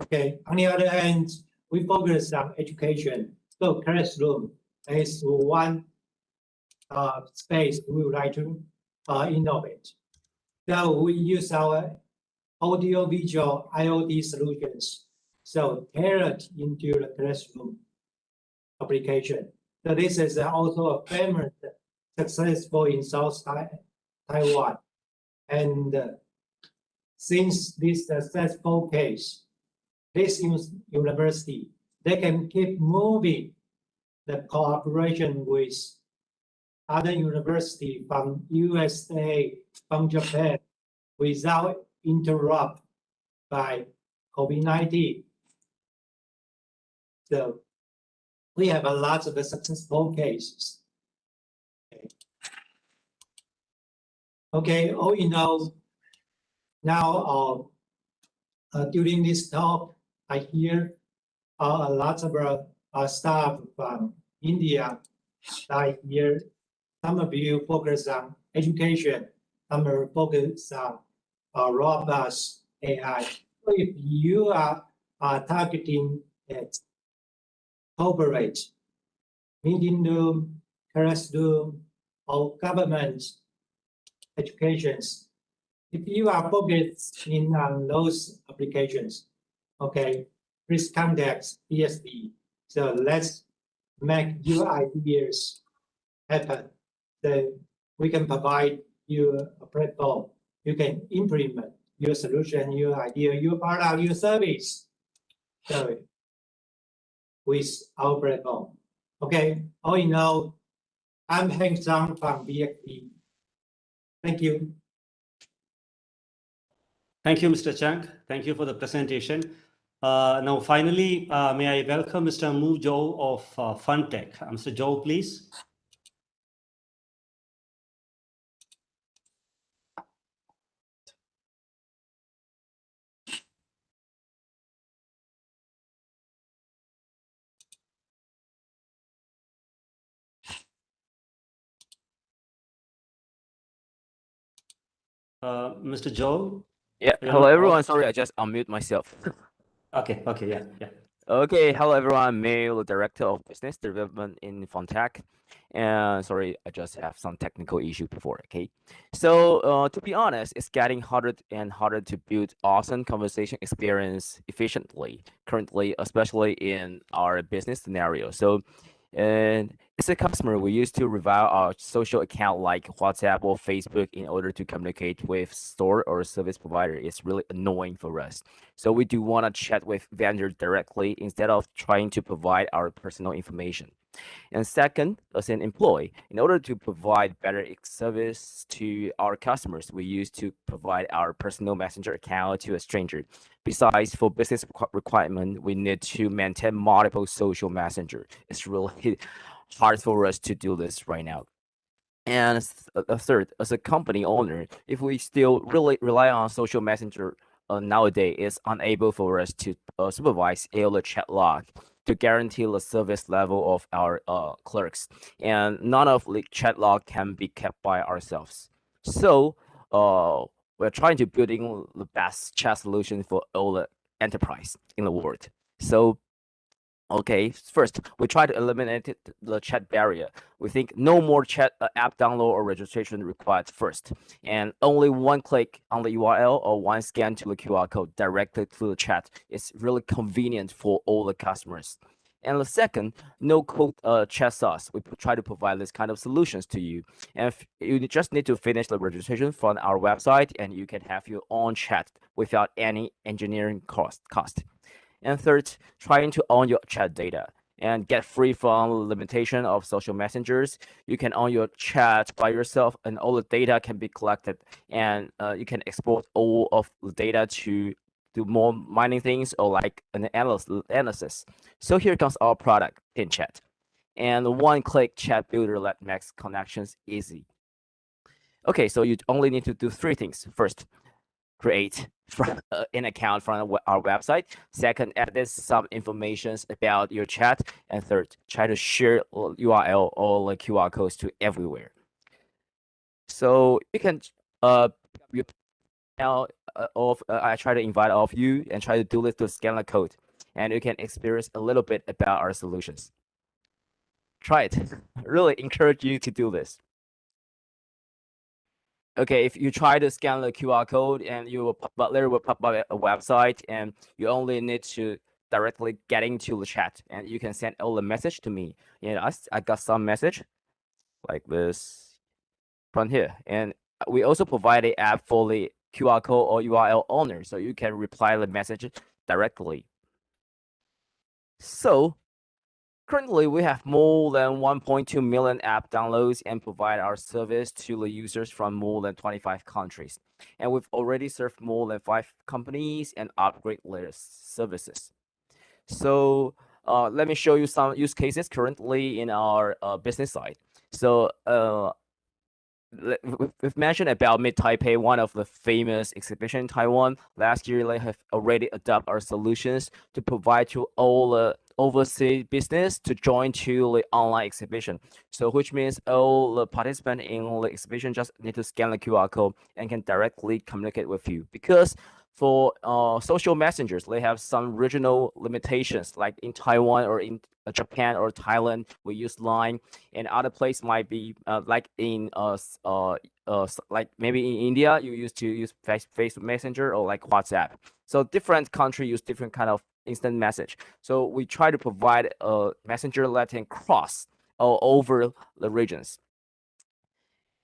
Okay, on the other hand, we focus on education. So classroom is one space we would like to innovate. So we use our audio-visual IoT solutions, so tailored into the classroom application. So this is also a famous successful in South Taiwan. And since this successful case, this university, they can keep moving the cooperation with other university from USA, from Japan, without interrupt by COVID-19. So we have a lot of successful cases. Okay, all in all, now during this talk, I hear a lot of staff from India. I hear some of you focus on education, some are focused on robots, AI. So if you are targeting at corporate, meeting room, classroom, or government educations, if you are focused in on those applications, okay, please contact BSP. So let's make your ideas happen. So we can provide you a platform. You can implement your solution, your idea, your product, your service. So with our platform. Okay, all in all, I'm Heng Zhang from BXP. Thank you. Thank you, Mr. Chang. Thank you for the presentation. Now, finally, may I welcome Mr. Mu Zhou of FUNTEK. Mr. Zhou, please. Mr. Zhou? Yeah, hello everyone. Sorry, I just unmute myself. Okay, yeah. Okay, hello everyone. I'm Mail, the Director of Business Development in FUNTEK. And sorry, I just have some technical issue before, okay? So to be honest, it's getting harder and harder to build awesome conversation experience efficiently currently, especially in our business scenario. So And as a customer, we used to revile our social account like WhatsApp or Facebook in order to communicate with store or service provider. It's really annoying for us. So we do want to chat with vendor directly instead of trying to provide our personal information. And second, as an employee, in order to provide better service to our customers, we used to provide our personal messenger account to a stranger. Besides, for business requirement, we need to maintain multiple social messenger. It's really hard for us to do this right now. And a third, as a company owner, if we still really rely on social messenger nowadays, it's unable for us to supervise all the chat log to guarantee the service level of our clerks, and none of the chat log can be kept by ourselves. So we're trying to building the best chat solution for all the enterprise in the world. So okay, first, we try to eliminate the chat barrier. We think no more chat app download or registration required first, and only one click on the URL or one scan to the QR code directly to the chat. It's really convenient for all the customers. And the second, no code chat sauce. We try to provide this kind of solutions to you. And if you just need to finish the registration from our website, and you can have your own chat without any engineering cost. And third, trying to own your chat data and get free from the limitation of social messengers. You can own your chat by yourself, and all the data can be collected, and you can export all of the data to do more mining things or like an analysis. So here comes our product, PinChat, and the one-click chat builder that makes connections easy. Okay, so you only need to do three things. First, create an account from our website. Second, add some information about your chat. And third, try to share URL or the QR codes to everywhere. So you can I try to invite all of you and try to do this to scan the code, and you can experience a little bit about our solutions. Try it. Really encourage you to do this. Okay, if you try to scan the QR code, and you will Butler will pop up a website, and you only need to directly get into the chat, and you can send all the message to me. You know, I got some message like this from here, and we also provide an app for the QR code or URL owner, so you can reply the message directly. So currently, we have more than 1.2 million app downloads and provide our service to the users from more than 25 countries. And we've already served more than 5 companies and upgrade their services. So let me show you some use cases currently in our business side. So we've mentioned about Mid Taipei, one of the famous exhibition in Taiwan. Last year, they have already adopted our solutions to provide to all the overseas business to join to the online exhibition. So which means all the participants in the exhibition just need to scan the QR code and can directly communicate with you. Because for social messengers, they have some regional limitations, like in Taiwan or in Japan or Thailand, we use Line, and other place might be like in like maybe in India, you used to use Facebook Messenger or like WhatsApp. So different country use different kind of instant message. So we try to provide a messenger that can cross all over the regions.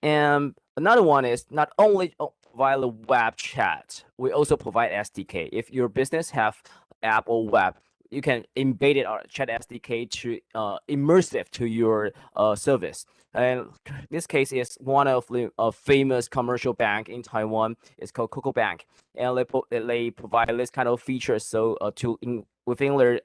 And another one is not only via the web chat, we also provide SDK. If your business have app or web, you can embed it or chat SDK to immersive to your service. And this case is one of the famous commercial bank in Taiwan. It's called Coco Bank, and they provide this kind of features so within their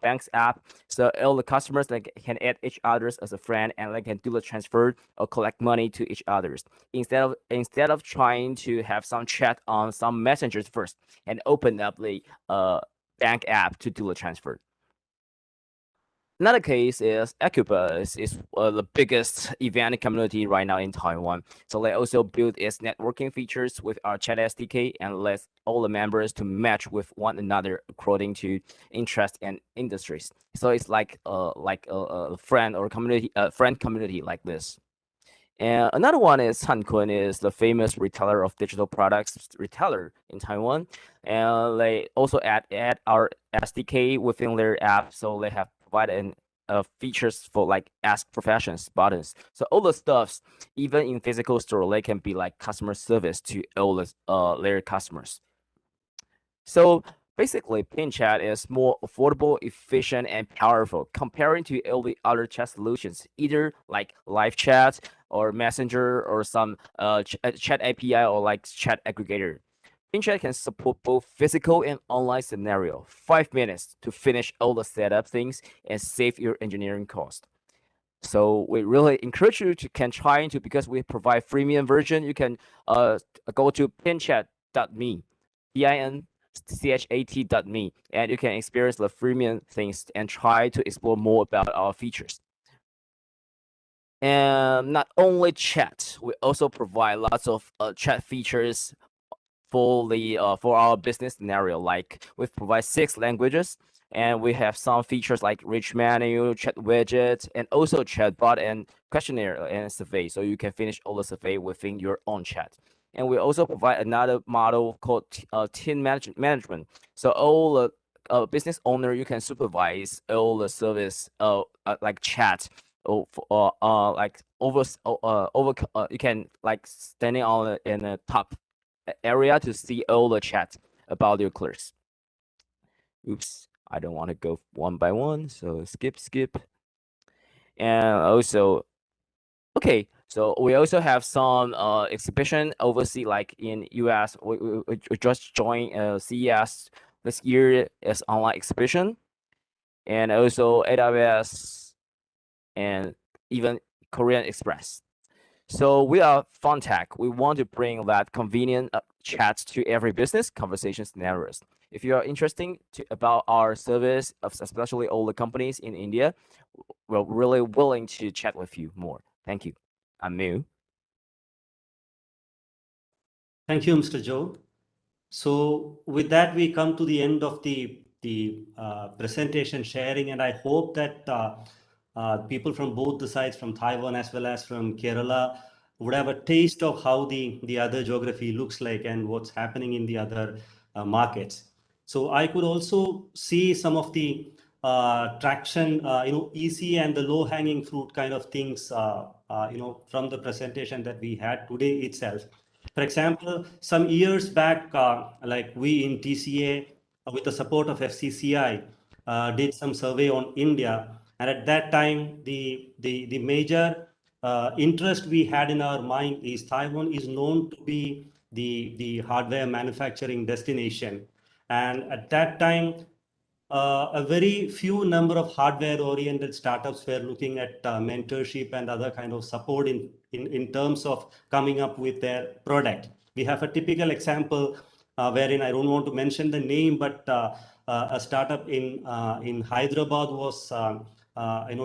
bank's app, so all the customers can add each others as a friend, and they can do the transfer or collect money to each others instead of trying to have some chat on some messengers first and open up the bank app to do the transfer. Another case is Acubus is the biggest event community right now in Taiwan. So they also build its networking features with our chat SDK and lets all the members to match with one another according to interest and industries. So it's like a friend or community, friend community like this. And another one is Hankun, is the famous retailer of digital products retailer in Taiwan, and they also add our SDK within their app, so they have provided an features for like ask professions buttons. So all the stuffs, even in physical store, they can be like customer service to all the their customers. So basically, pin chat is more affordable, efficient, and powerful comparing to all the other chat solutions, either like live chat or messenger or some chat API or like chat aggregator. Pin chat can support both physical and online scenario. 5 minutes to finish all the setup things and save your engineering cost. So we really encourage you to can try into, because we provide freemium version. You can go to pinchat.me, pinchat.me, and you can experience the freemium things and try to explore more about our features. And not only chat, we also provide lots of chat features for the for our business scenario. Like we provide 6 languages, and we have some features like rich menu, chat widget, and also chatbot and questionnaire and survey, so you can finish all the survey within your own chat. And we also provide another model called team management. So all the business owner, you can supervise all the service like chat or like over you can like standing on in the top area to see all the chat about your clerks. Oops, I don't want to go one by one, so skip. And also, okay, so we also have some exhibition overseas, like in US. We just joined CES this year as online exhibition, and also AWS and even Korean Express. So we are FUNTEK. We want to bring that convenient chats to every business conversation scenarios. If you are interested about our service, especially all the companies in India, we're really willing to chat with you more. Thank you. I'm Mu. Thank you, Mr. Joe. So with that, we come to the end of the presentation sharing, and I hope that people from both the sides, from Taiwan as well as from Kerala, would have a taste of how the other geography looks like and what's happening in the other markets. So I could also see some of the traction, easy and the low-hanging fruit kind of things, from the presentation that we had today itself. For example, some years back, like we in TCA, with the support of FCCI, did some survey on India. And at that time, the major interest we had in our mind is Taiwan is known to be the hardware manufacturing destination. And at that time, a very few number of hardware-oriented startups were looking at mentorship and other kind of support in terms of coming up with their product. We have a typical example wherein I don't want to mention the name, but a startup in Hyderabad was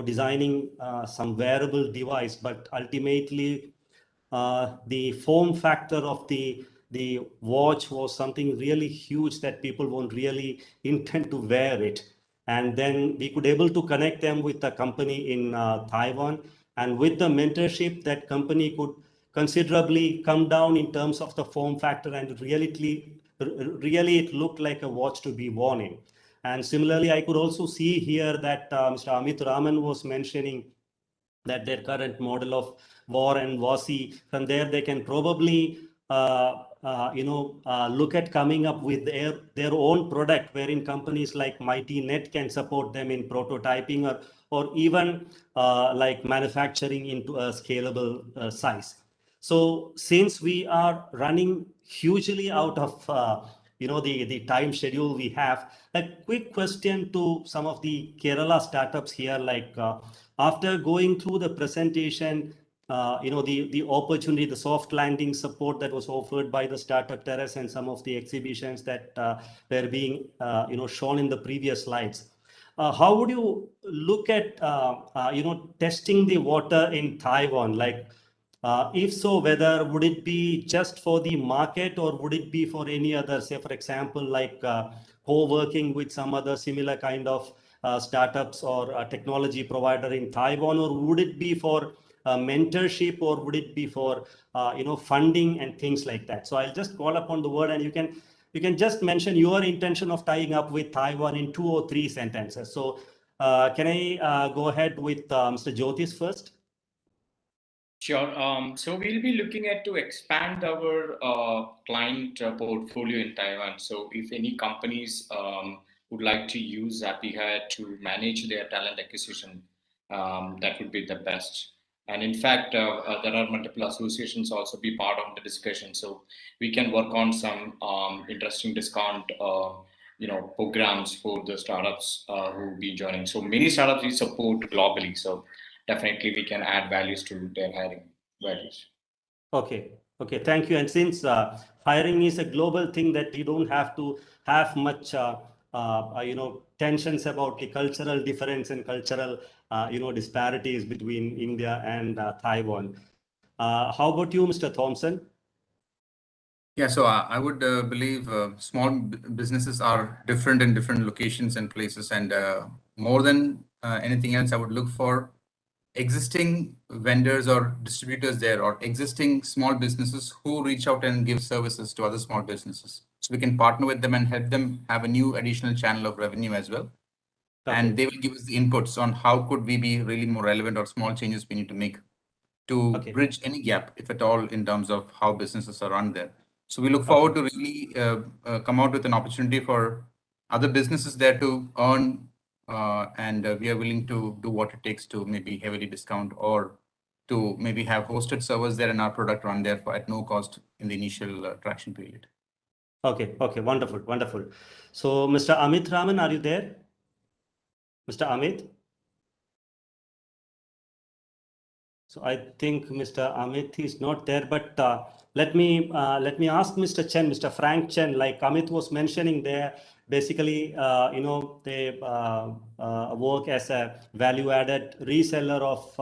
designing some wearable device, but ultimately the form factor of the watch was something really huge that people won't really intend to wear it. And then we could able to connect them with a company in Taiwan, and with the mentorship, that company could considerably come down in terms of the form factor, and really it looked like a watch to be worn in. And similarly, I could also see here that Mr. Amit Rahman was mentioning that their current model of war and WASI, from there they can probably look at coming up with their own product, wherein companies like Mighty Net can support them in prototyping or even like manufacturing into a scalable size. So since we are running hugely out of the time schedule we have, a quick question to some of the Kerala startups here, like after going through the presentation, the opportunity, the soft landing support that was offered by the startup Terrace and some of the exhibitions that were being shown in the previous slides. How would you look at testing the water in Taiwan? Like, if so, whether would it be just for the market, or would it be for any other, say for example, like co-working with some other similar kind of startups or a technology provider in Taiwan, or would it be for mentorship, or would it be for funding and things like that? So I'll just call upon the word, and you can just mention your intention of tying up with Taiwan in 2 or 3 sentences. So Can I go ahead with Mr. Jyotis first? Sure. So we'll be looking at to expand our client portfolio in Taiwan. So if any companies would like to use Zappyhire to manage their talent acquisition, that would be the best. And in fact, there are multiple associations also be part of the discussion. So we can work on some interesting discount, programs for the startups who will be joining. So many startups we support globally. So definitely we can add values to their hiring values. Okay. Okay. Thank you. And since hiring is a global thing that we don't have to have much, tensions about the cultural difference and cultural, disparities between India and Taiwan. How about you, Mr. Thompson? Yeah, so I would believe small businesses are different in different locations and places. And more than anything else, I would look for existing vendors or distributors there, or existing small businesses who reach out and give services to other small businesses. So we can partner with them and help them have a new additional channel of revenue as well. Okay. And they will give us the inputs on how could we be really more relevant, or small changes we need to make to Okay. bridge any gap, if at all, in terms of how businesses are run there. So we look forward to really come out with an opportunity for other businesses there to earn, and we are willing to do what it takes to maybe heavily discount, or to maybe have hosted servers there and our product run there at no cost in the initial traction period. Okay. Okay. Wonderful. Wonderful. So, Mr. Amit Rahman, are you there? Mr. Amit? So I think Mr. Amit is not there, but let me ask Mr. Chen, Mr. Frank Chen, like Amit was mentioning there, basically, they work as a value-added reseller of,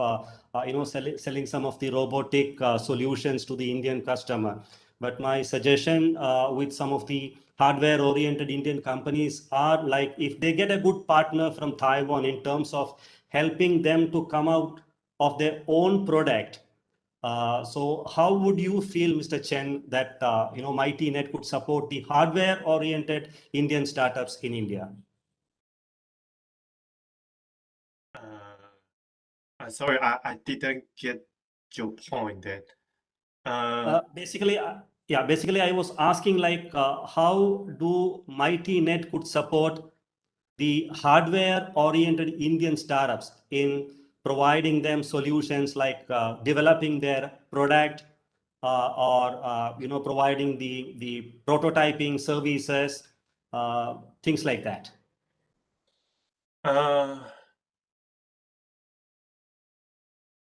selling some of the robotic solutions to the Indian customer. But my suggestion with some of the hardware-oriented Indian companies are, like, if they get a good partner from Taiwan in terms of helping them to come out of their own product. So how would you feel, Mr. Chen, that MightyNet could support the hardware-oriented Indian startups in India? Sorry, I didn't get your point that. Basically, I was asking, like, how do MightyNet could support the hardware-oriented Indian startups in providing them solutions, like developing their product, or providing the prototyping services, things like that.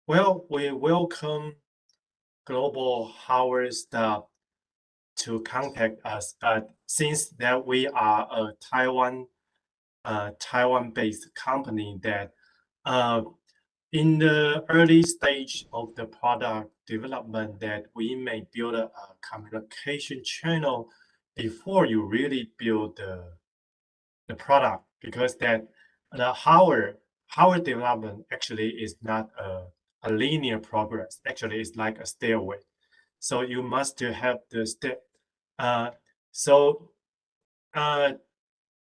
Well, we welcome global hardware staff to contact us, since that we are a Taiwan-based company that in the early stage of the product development, that we may build a communication channel before you really build the product, because that the hardware development actually is not a linear progress. Actually, it's like a stairway. So you must have the step.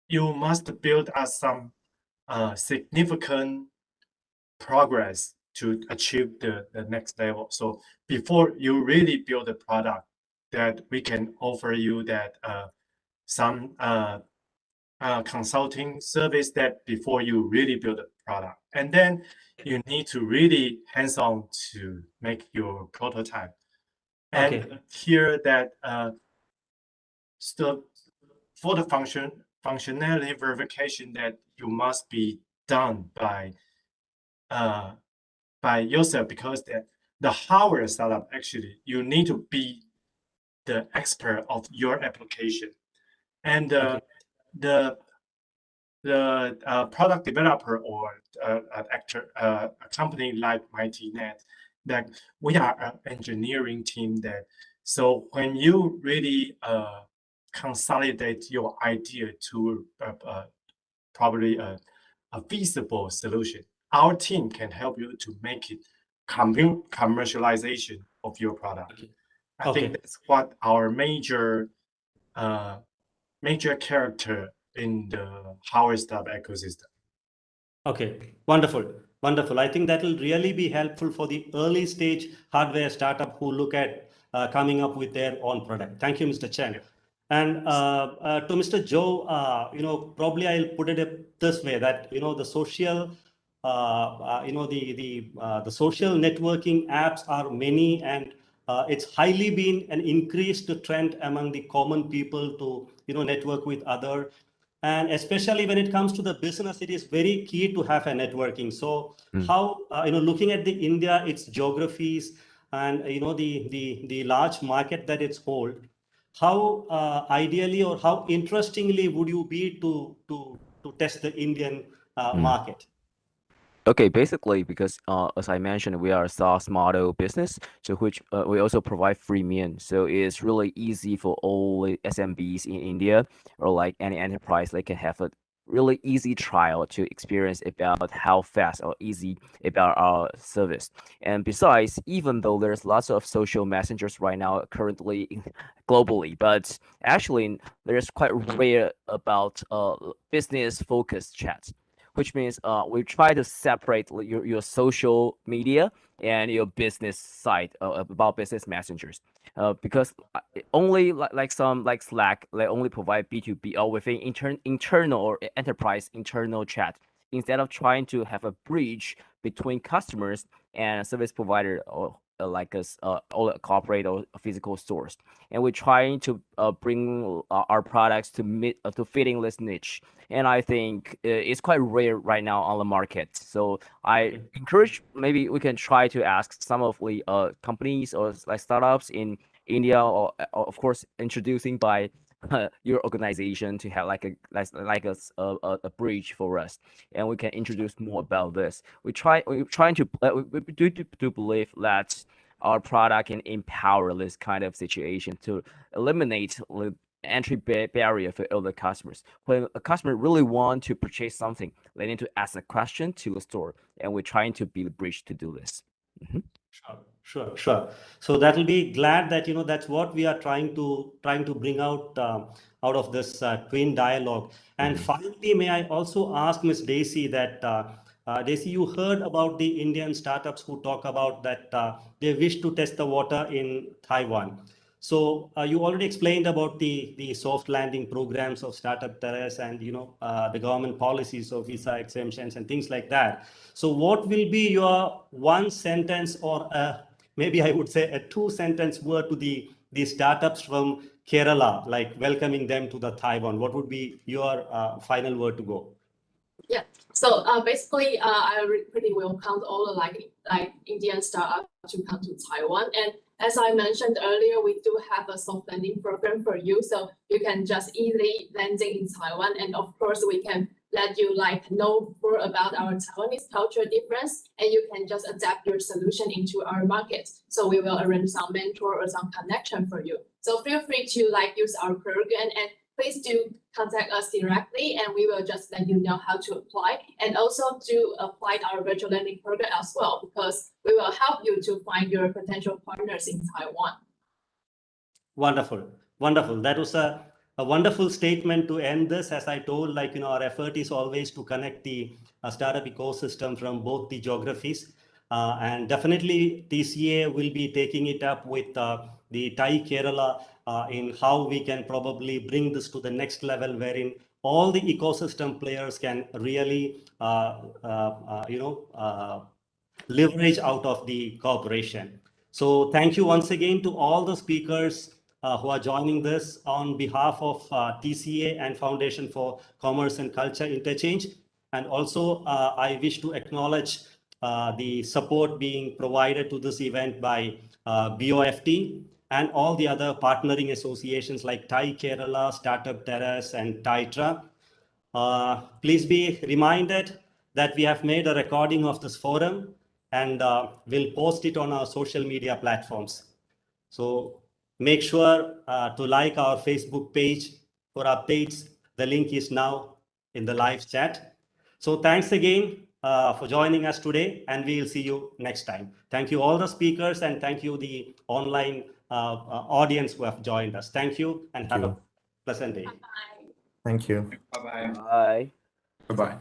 You must build us some significant progress to achieve the next level. So before you really build a product, that we can offer you that some consulting service that before you really build a product. And then you need to really hands-on to make your prototype. And Okay. here that so for the functionality verification, that you must be done by yourself, because the hardware startup, actually you need to be the expert of your application. And the product developer or a company like MightyNet, that we are an engineering team, that so when you really consolidate your idea to probably a feasible solution, our team can help you to make it commercialization of your product. Okay. I think that's what our major character in the hardware startup ecosystem. Okay, wonderful, wonderful. I think that will really be helpful for the early stage hardware startup who look at coming up with their own product. Thank you, Mr. Chen. And to Mr. Joe, probably I'll put it this way that the social, the social networking apps are many, and it's highly been an increased trend among the common people to network with other. And especially when it comes to the business, it is very key to have a networking. So how, looking at the India, its geographies, and the large market that it's hold, how ideally or how interestingly would you be to test the Indian market? Okay, basically, because as I mentioned, we are a SaaS model business, so which we also provide freemium. So it's really easy for all the SMBs in India or like any enterprise. They can have a really easy trial to experience about how fast or easy about our service. And besides, even though there's lots of social messengers right now currently globally, but actually there's quite rare about business focused chats, which means we try to separate your social media and your business side about business messengers, because only like some like Slack, they only provide B2B or within internal or enterprise internal chat, instead of trying to have a bridge between customers and a service provider or like us or a corporate or a physical stores. And we're trying to bring our products to fitting this niche. And I think it's quite rare right now on the market. So I encourage, maybe we can try to ask some of the companies or like startups in India, or of course introducing by your organization to have like a bridge for us, and we can introduce more about this. We do believe that our product can empower this kind of situation to eliminate the entry barrier for other customers. When a customer really want to purchase something, they need to ask a question to the store, and we're trying to be the bridge to do this. Sure. So that will be glad that that's what we are trying to bring out of this twin dialogue. And finally, may I also ask Ms. Daisy that Daisy, you heard about the Indian startups who talk about that they wish to test the water in Taiwan. So you already explained about the soft landing programs of Startup Terrace and the government policies of visa exemptions and things like that. So what will be your one sentence or maybe I would say a 2-sentence word to the startups from Kerala, like welcoming them to the Taiwan? What would be your final word to go? Yeah. So basically, I pretty welcome all the like Indian startups to come to Taiwan. And as I mentioned earlier, we do have a soft landing program for you, so you can just easily landing in Taiwan. And of course, we can let you know more about our Taiwanese culture difference, and you can just adapt your solution into our market. So we will arrange some mentor or some connection for you. So feel free to use our program, and please do contact us directly, and we will just let you know how to apply, and also to apply our virtual learning program as well, because we will help you to find your potential partners in Taiwan. Wonderful. That was a wonderful statement to end this. As I told, our effort is always to connect the startup ecosystem from both the geographies. And definitely TCA will be taking it up with the Thai Kerala in how we can probably bring this to the next level, wherein all the ecosystem players can really leverage out of the cooperation. So thank you once again to all the speakers who are joining this on behalf of TCA and Foundation for Commerce and Culture Interchange. And also I wish to acknowledge the support being provided to this event by BOFT and all the other partnering associations like Thai Kerala, Startup Terrace, and Taitra. Please be reminded that we have made a recording of this forum, and we'll post it on our social media platforms. So make sure to like our Facebook page for updates. The link is now in the live chat. So thanks again for joining us today, and we'll see you next time. Thank you all the speakers, and thank you the online audience who have joined us. Thank you, and have a pleasant day. Thank you. Bye-bye. Bye. Bye-bye.